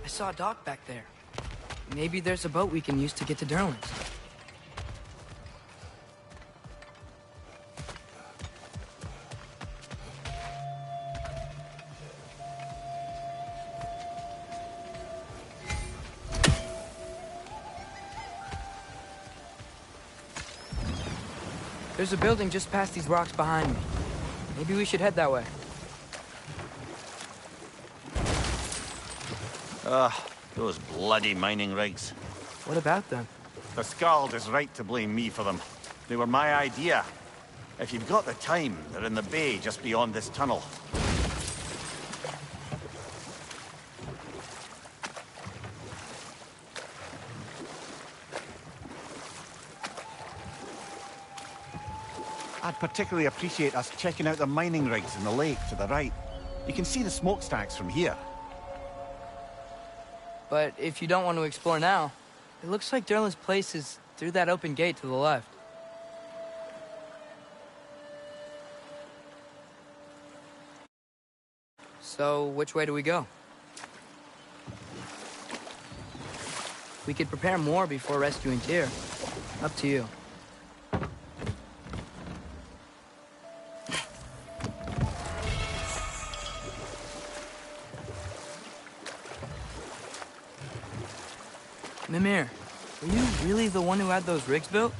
I saw a dock back there. Maybe there's a boat we can use to get to Durlin's. There's a building just past these rocks behind me. Maybe we should head that way. Those bloody mining rigs. What about them? The Skald is right to blame me for them. They were my idea. If you've got the time, they're in the bay just beyond this tunnel. I'd particularly appreciate us checking out the mining rigs in the lake to the right. You can see the smokestacks from here. But if you don't want to explore now, it looks like Durlin's place is through that open gate to the left. So, which way do we go? We could prepare more before rescuing Tyr. Up to you. Mimir, were you really the one who had those rigs built?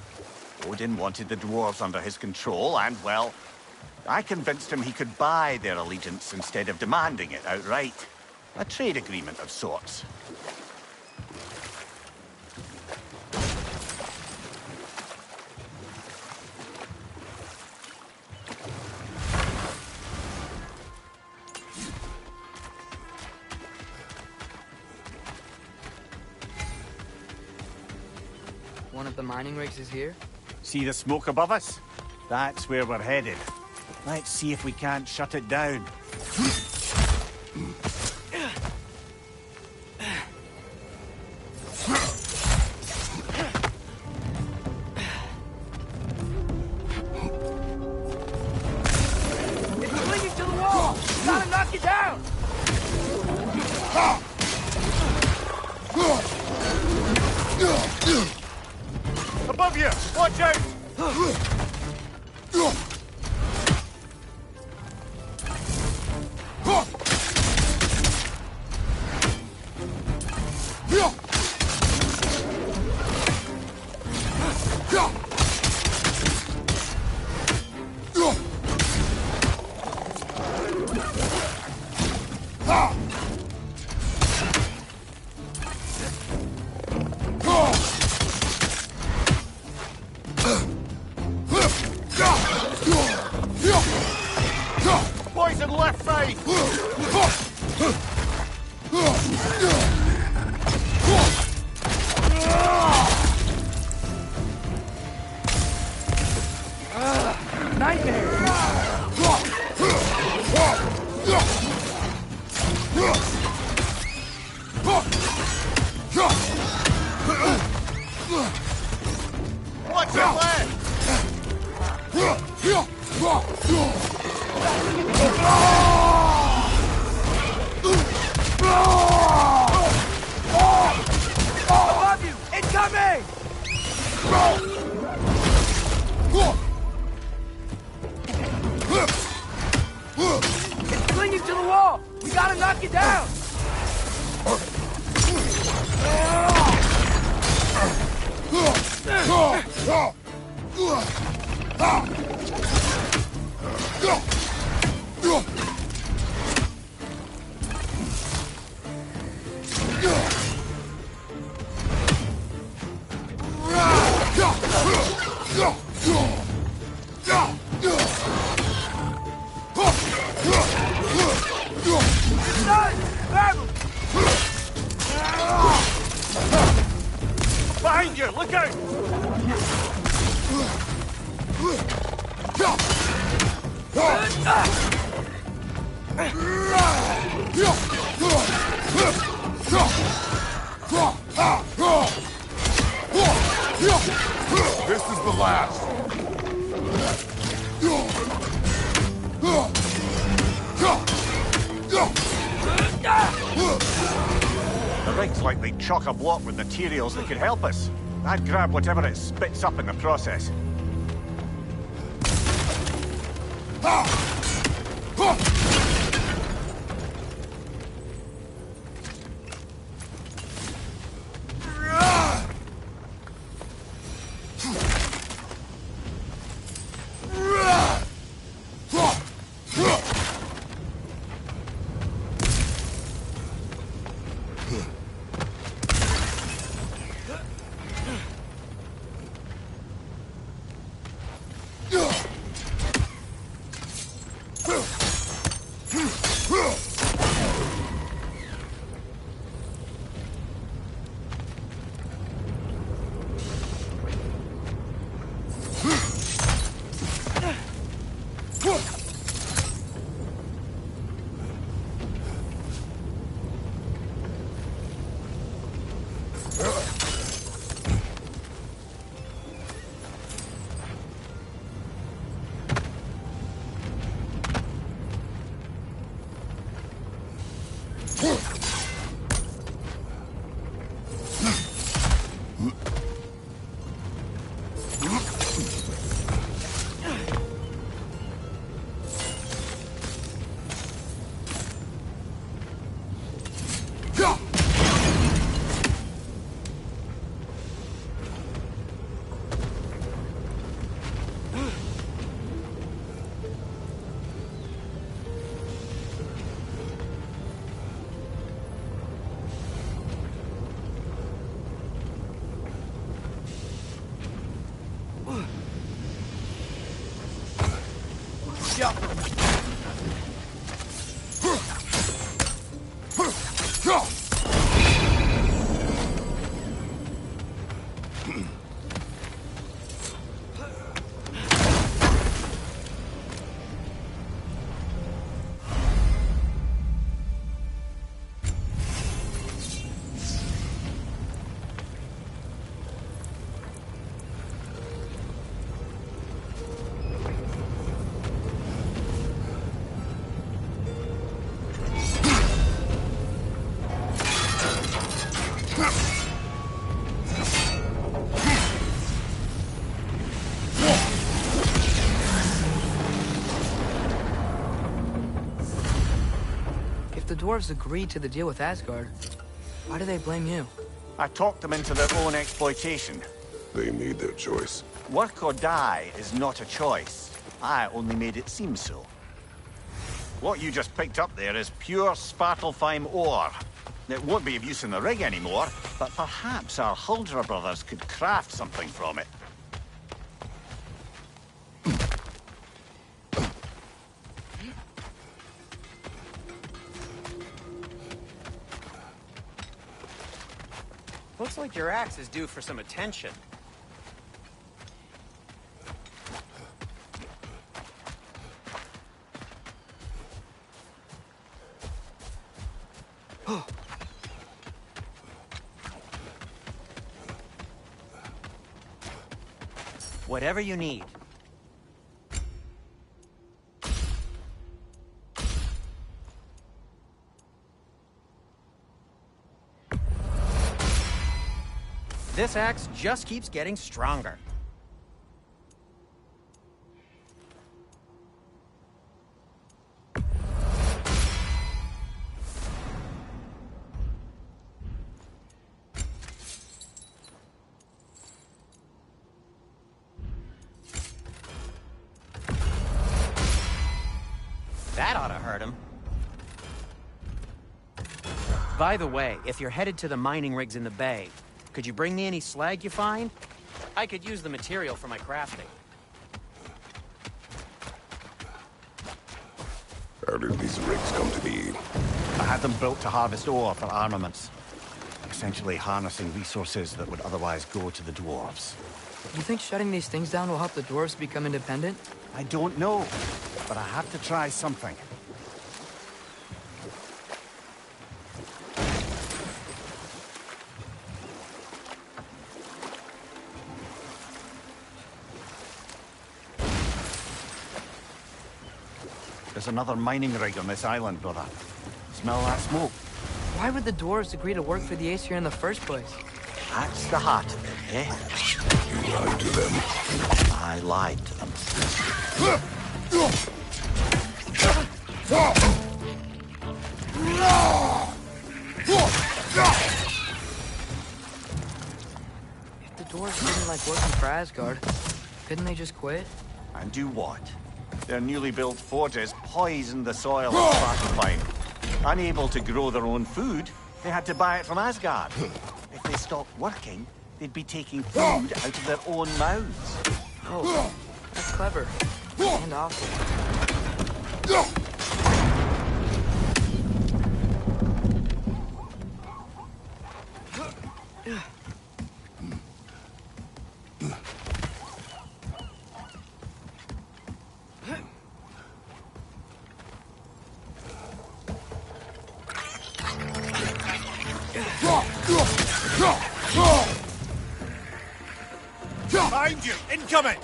Odin wanted the dwarves under his control, and, well, I convinced him he could buy their allegiance instead of demanding it outright. A trade agreement of sorts. One of the mining rigs is here? See the smoke above us? That's where we're headed. Let's see if we can't shut it down. It's clinging to the wall! We gotta knock it down! Above you! Watch out! Poison left side! Nightmare! What's your plan? Above you! Incoming! It's clinging to the wall! We gotta knock it down! This is the last. The rig's like they chock-a-block with materials that could help us. I'd grab whatever it spits up in the process. The dwarves agreed to the deal with Asgard. Why do they blame you? I talked them into their own exploitation. They made their choice. Work or die is not a choice. I only made it seem so. What you just picked up there is pure Svartalfheim ore. It won't be of use in the rig anymore, but perhaps our Huldra brothers could craft something from it. Looks like your axe is due for some attention. Whatever you need. This axe just keeps getting stronger. That ought to hurt him. By the way, if you're headed to the mining rigs in the bay, could you bring me any slag you find? I could use the material for my crafting. How did these rigs come to be? I had them built to harvest ore for armaments. Essentially harnessing resources that would otherwise go to the dwarves. You think shutting these things down will help the dwarves become independent? I don't know, but I have to try something. There's another mining rig on this island, brother. Smell that smoke? Why would the dwarves agree to work for the Aesir in the first place? That's the heart of it, eh? You lied to them. I lied to them. If the dwarves didn't like working for Asgard, couldn't they just quit? And do what? Their newly built forges poisoned the soil of Svartalfheim. Unable to grow their own food, they had to buy it from Asgard. If they stopped working, they'd be taking food out of their own mouths. Oh, that's clever. And awful. Behind you! Incoming!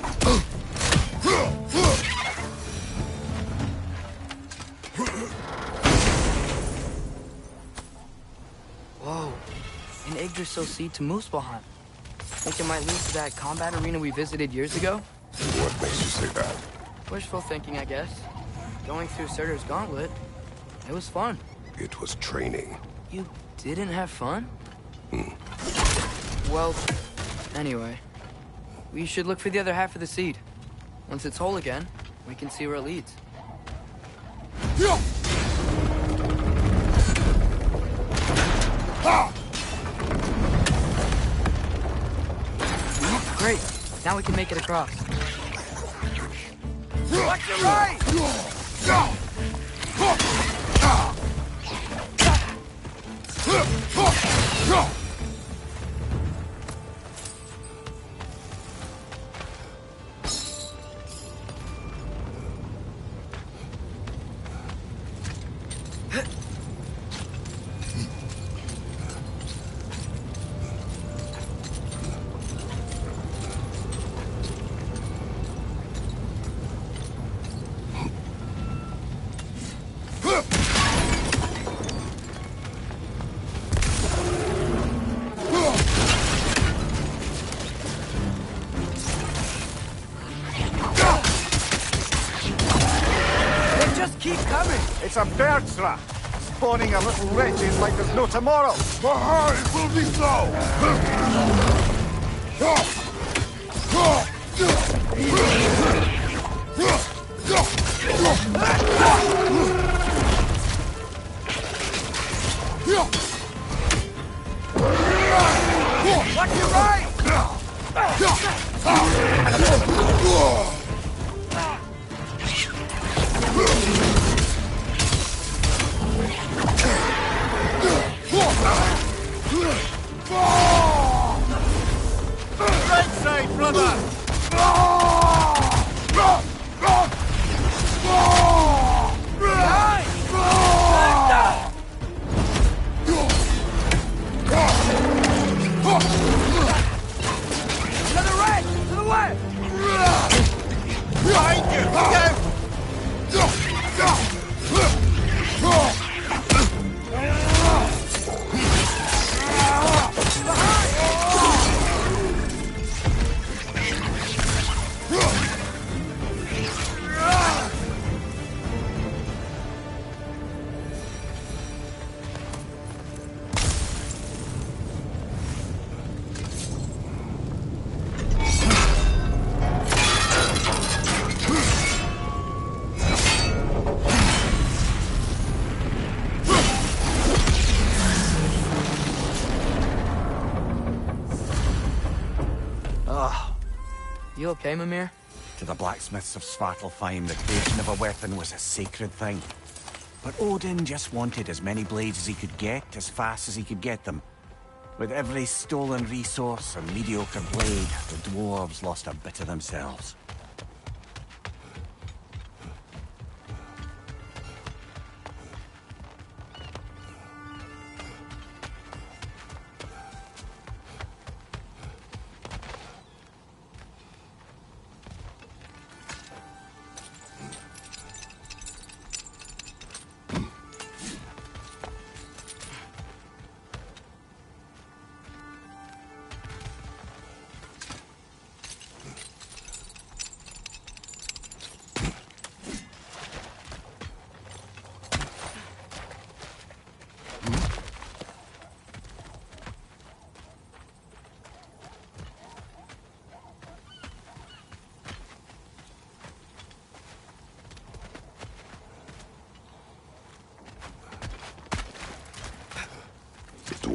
Whoa. An Yggdrasil seed to Muspelheim. Think it might lead to that combat arena we visited years ago? What makes you say that? Wishful thinking, I guess. Going through Surtur's gauntlet, it was fun. It was training. You didn't have fun? Well, anyway. We should look for the other half of the seed. Once it's whole again, we can see where it leads. Great. Now we can make it across. Watch your right! Keep coming! It's a bird's rat, spawning a little wretches like there's no tomorrow. For her, it will be so! Watch your right! Right side, brother! Another right! To the left! Behind you! Look out! You okay, Mimir? To the blacksmiths of Svartalfheim, the creation of a weapon was a sacred thing. But Odin just wanted as many blades as he could get, as fast as he could get them. With every stolen resource and mediocre blade, the dwarves lost a bit of themselves.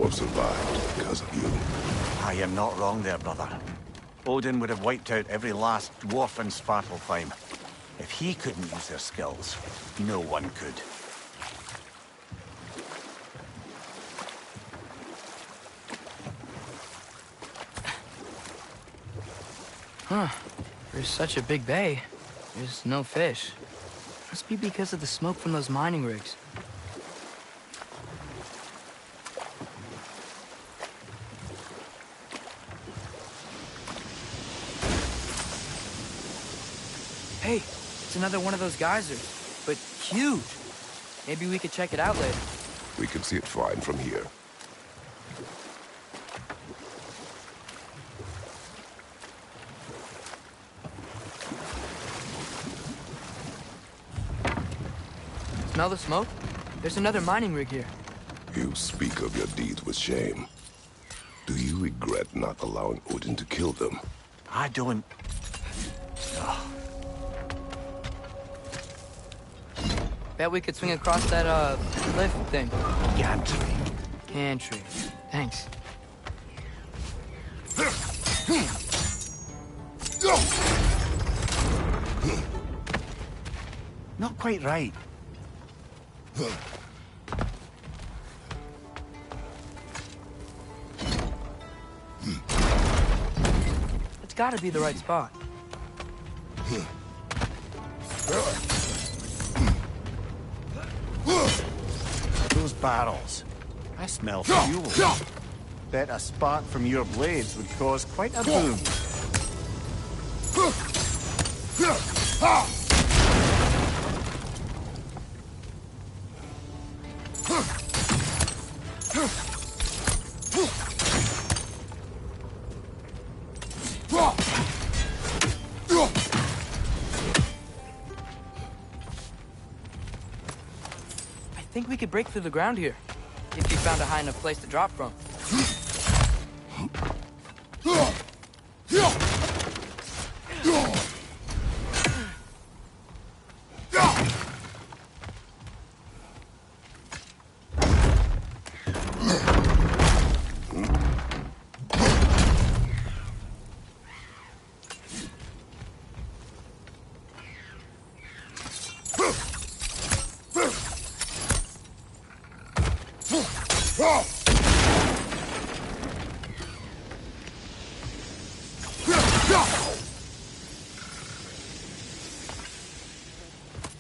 have survived because of you. I am not wrong there, brother. Odin would have wiped out every last dwarf in Svartalfheim. If he couldn't use their skills, no one could. Huh. There's such a big bay. There's no fish. Must be because of the smoke from those mining rigs. Hey, it's another one of those geysers, but huge. Maybe we could check it out later. We can see it fine from here. Smell the smoke? There's another mining rig here. You speak of your deeds with shame. Do you regret not allowing Odin to kill them? I don't... Bet we could swing across that, cliff thing. Gantry. Gantry. Thanks. Not quite right. It's gotta be the right spot. Those barrels. I smell fuel. Bet a spark from your blades would cause quite a boom. I think we could break through the ground here, if you found a high enough place to drop from.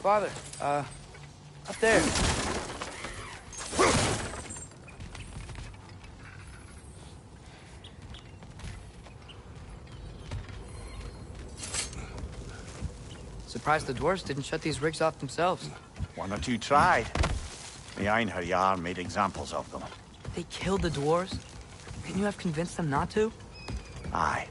Father, up there. Surprised the dwarves didn't shut these rigs off themselves. One or two tried. The Einherjar made examples of them. They killed the dwarves? Couldn't you have convinced them not to? Aye.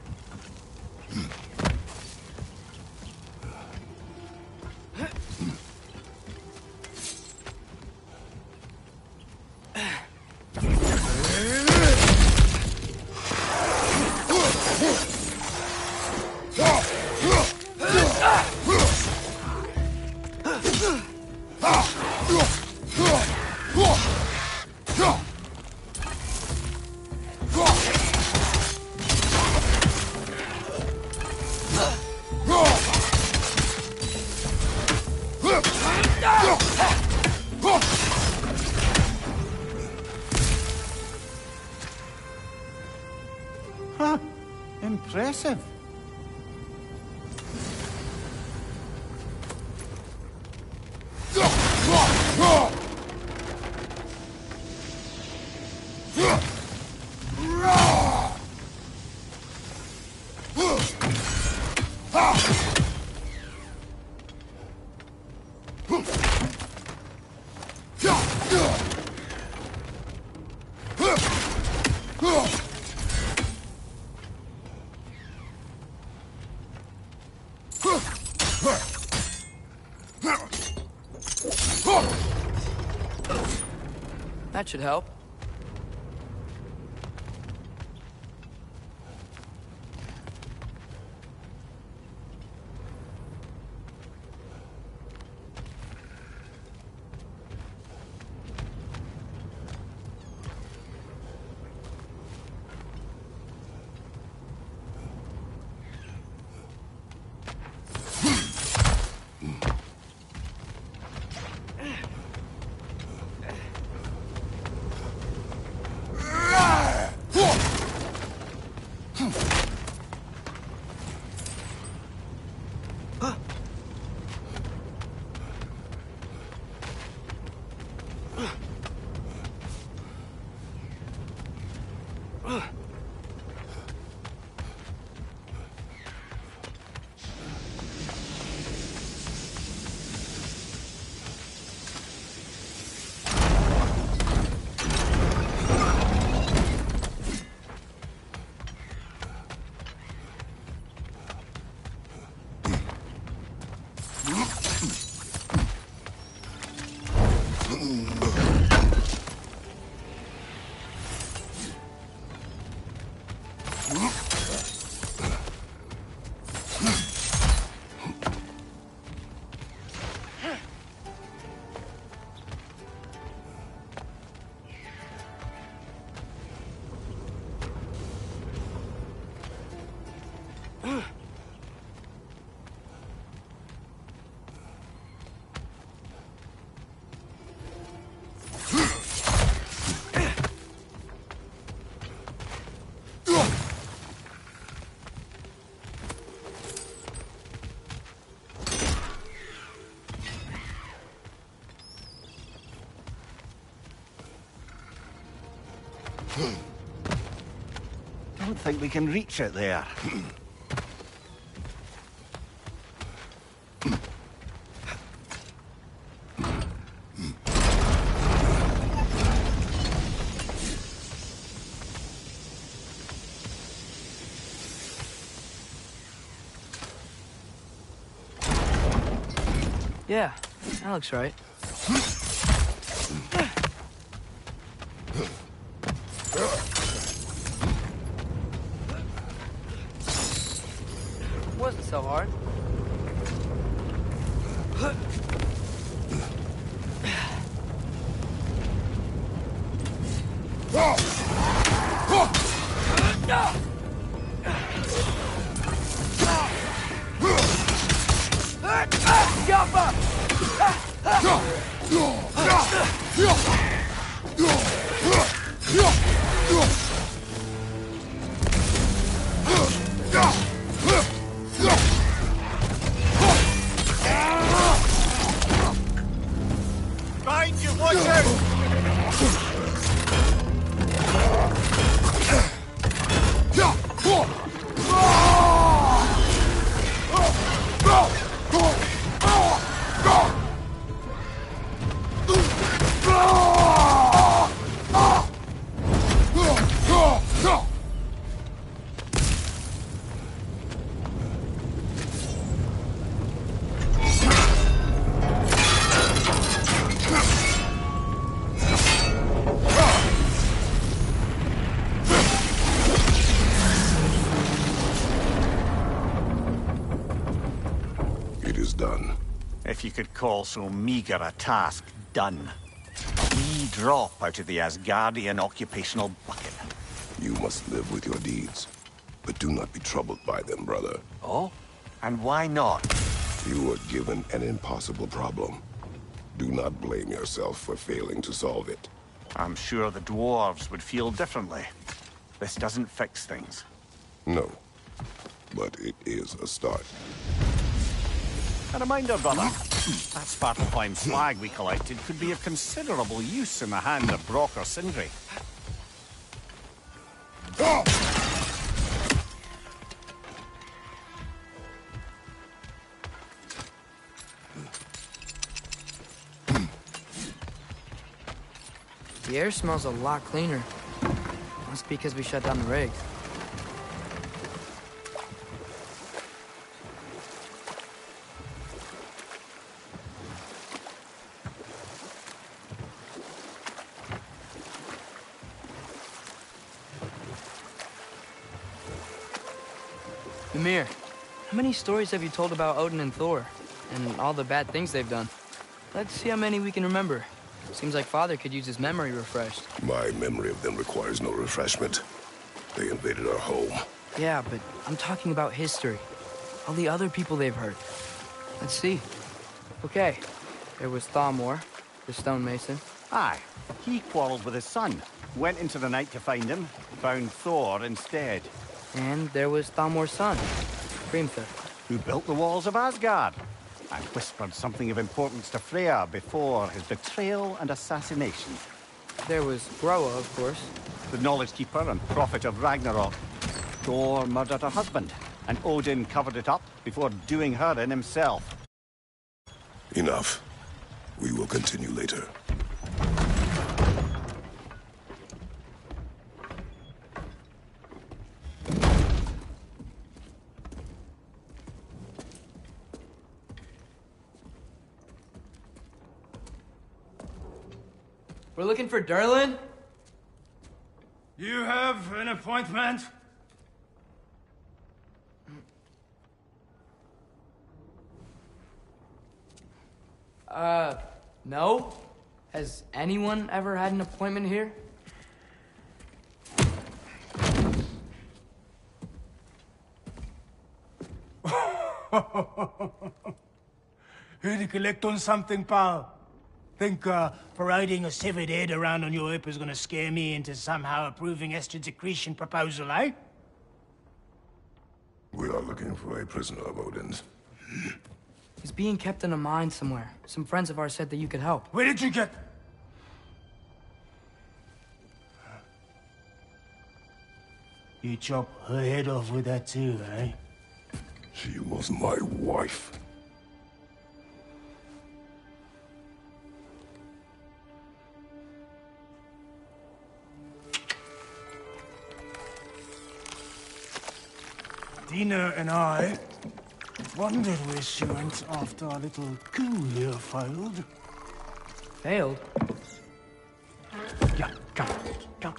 Huh. Impressive. That should help. Don't think we can reach it there. Yeah, that looks right. Wasn't so hard. Behind you, watch out! It is done. If you could call so meager a task done. A wee drop out of the Asgardian occupational bucket. You must live with your deeds. But do not be troubled by them, brother. Oh? And why not? You were given an impossible problem. Do not blame yourself for failing to solve it. I'm sure the dwarves would feel differently. This doesn't fix things. No. But it is a start. A reminder, brother. That Svartalfheim slag we collected could be of considerable use in the hands of Brock or Sindri. The air smells a lot cleaner. Must be because we shut down the rigs. Ymir, how many stories have you told about Odin and Thor? And all the bad things they've done? Let's see how many we can remember. Seems like Father could use his memory refreshed. My memory of them requires no refreshment. They invaded our home. Yeah, but I'm talking about history. All the other people they've hurt. Let's see. Okay, there was Thamor, the stonemason. Aye, he quarreled with his son. Went into the night to find him, found Thor instead. And there was Thamor's son, Grimthur. Who built the walls of Asgard and whispered something of importance to Freya before his betrayal and assassination. There was Groa, of course. The knowledge keeper and prophet of Ragnarok. Thor murdered her husband, and Odin covered it up before doing her in himself. Enough. We will continue later. We're looking for Durlin? You have an appointment? No? Has anyone ever had an appointment here? Here to collect on something, pal? Think, parading a severed head around on your hip is gonna scare me into somehow approving Estrid's accretion proposal, eh? We are looking for a prisoner of Odin's. He's being kept in a mine somewhere. Some friends of ours said that you could help. Where did you get... You chop her head off with that too, eh? She was my wife. Dina and I wondered where she went after our little coup here failed. Failed? Yeah, come.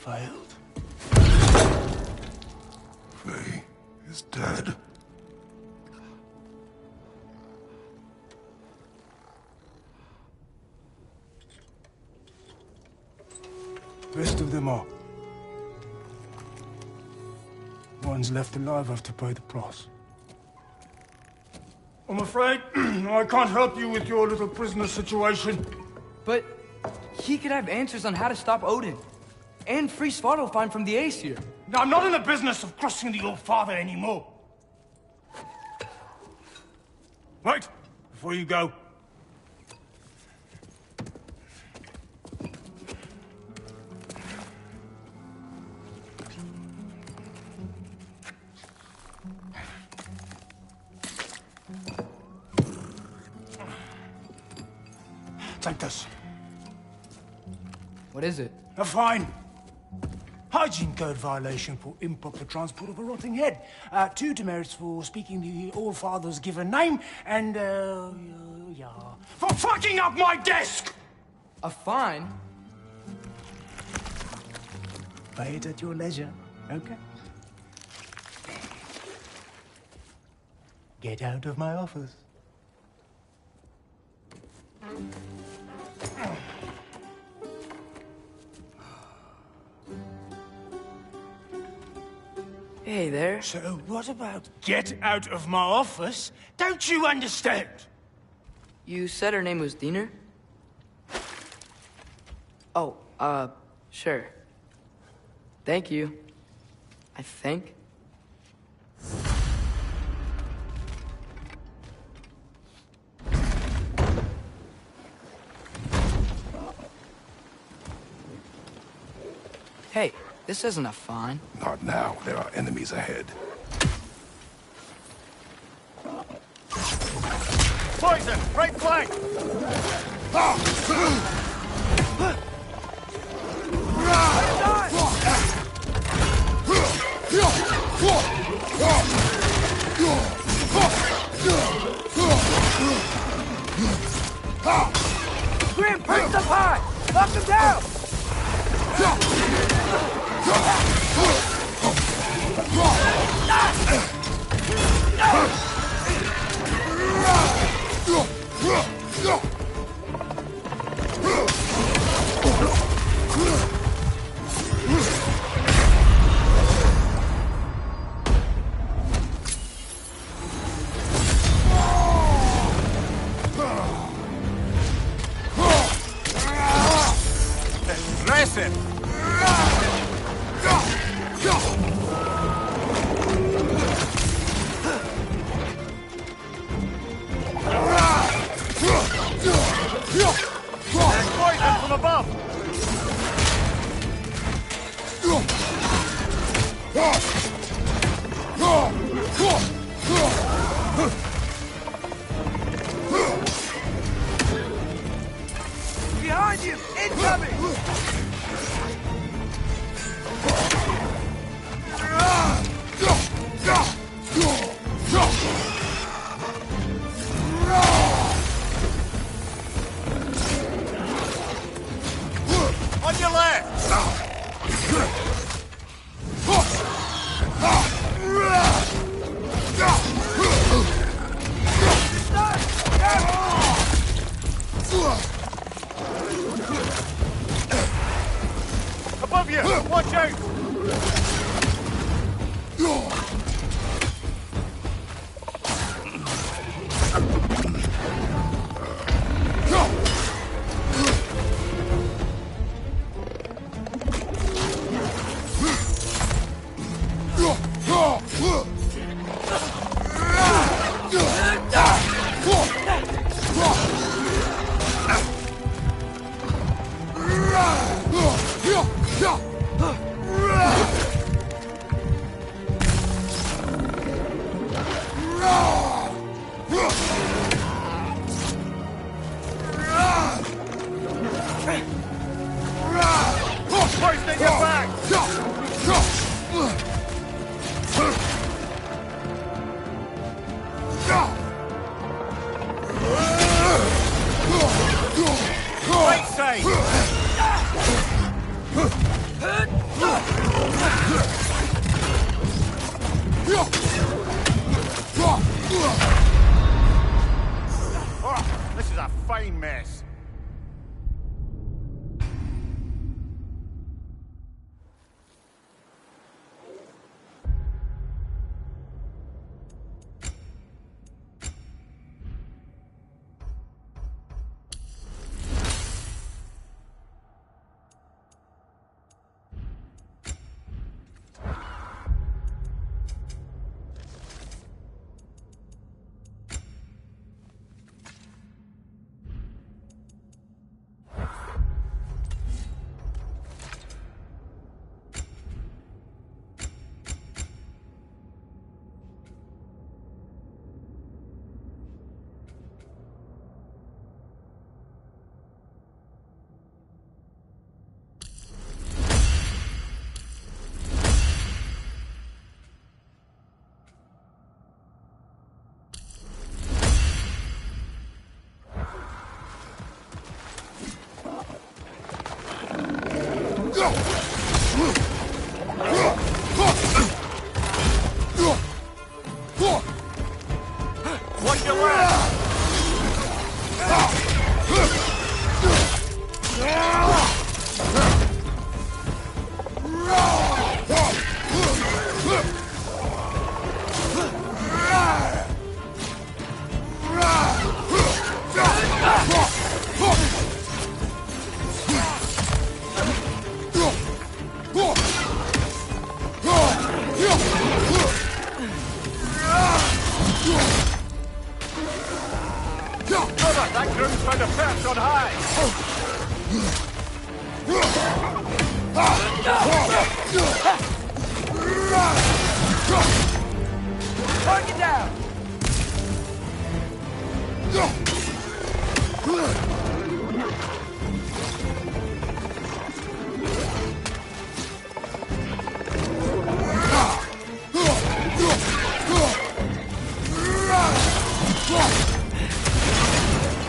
Failed. Faye is dead. Rest of them are. One's left alive have to pay the price. I'm afraid I can't help you with your little prisoner situation. But he could have answers on how to stop Odin. And free Svartalfheim from the Aesir. I'm not in the business of crossing the Old Father anymore. Right, before you go. Take this. What is it? A fine. Hygiene code violation for improper transport of a rotting head. 2 demerits for speaking the All-Father's given name, and, yeah. For fucking up my desk! A fine? Pay it at your leisure, okay? Get out of my office. Hey there. So what about get out of my office? Don't you understand? You said her name was Diener? Oh, sure. Thank you. I think. Hey, this isn't a fine. Not now. There are enemies ahead. Poison! Right flank! Grim, perched up high! Knock him down! Aggressive! Hoisting your back! Right side! Oh, this is a fine mess. Watch your left! That group's found a perch on high! Target down!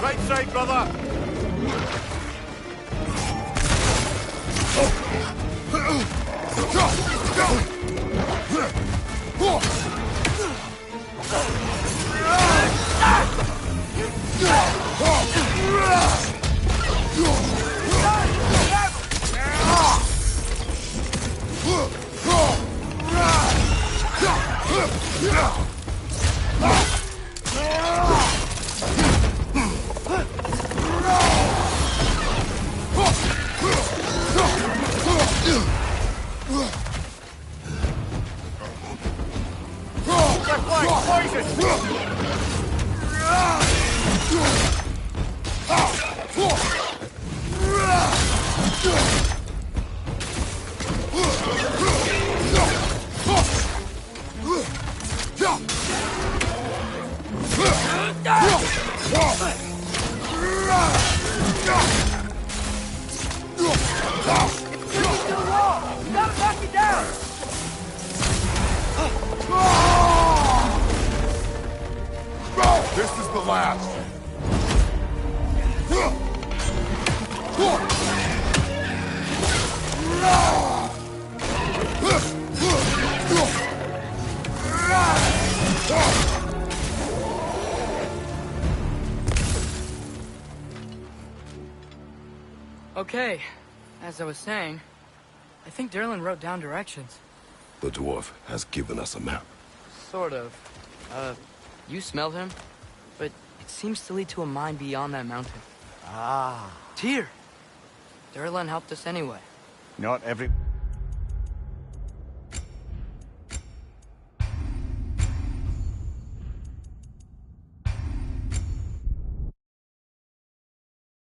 Right side, brother! This is the last. Okay, as I was saying, I think Derlin wrote down directions. The dwarf has given us a map. Sort of. You smelled him, but it seems to lead to a mine beyond that mountain. Ah. Tyr! Derlin helped us anyway. Not every...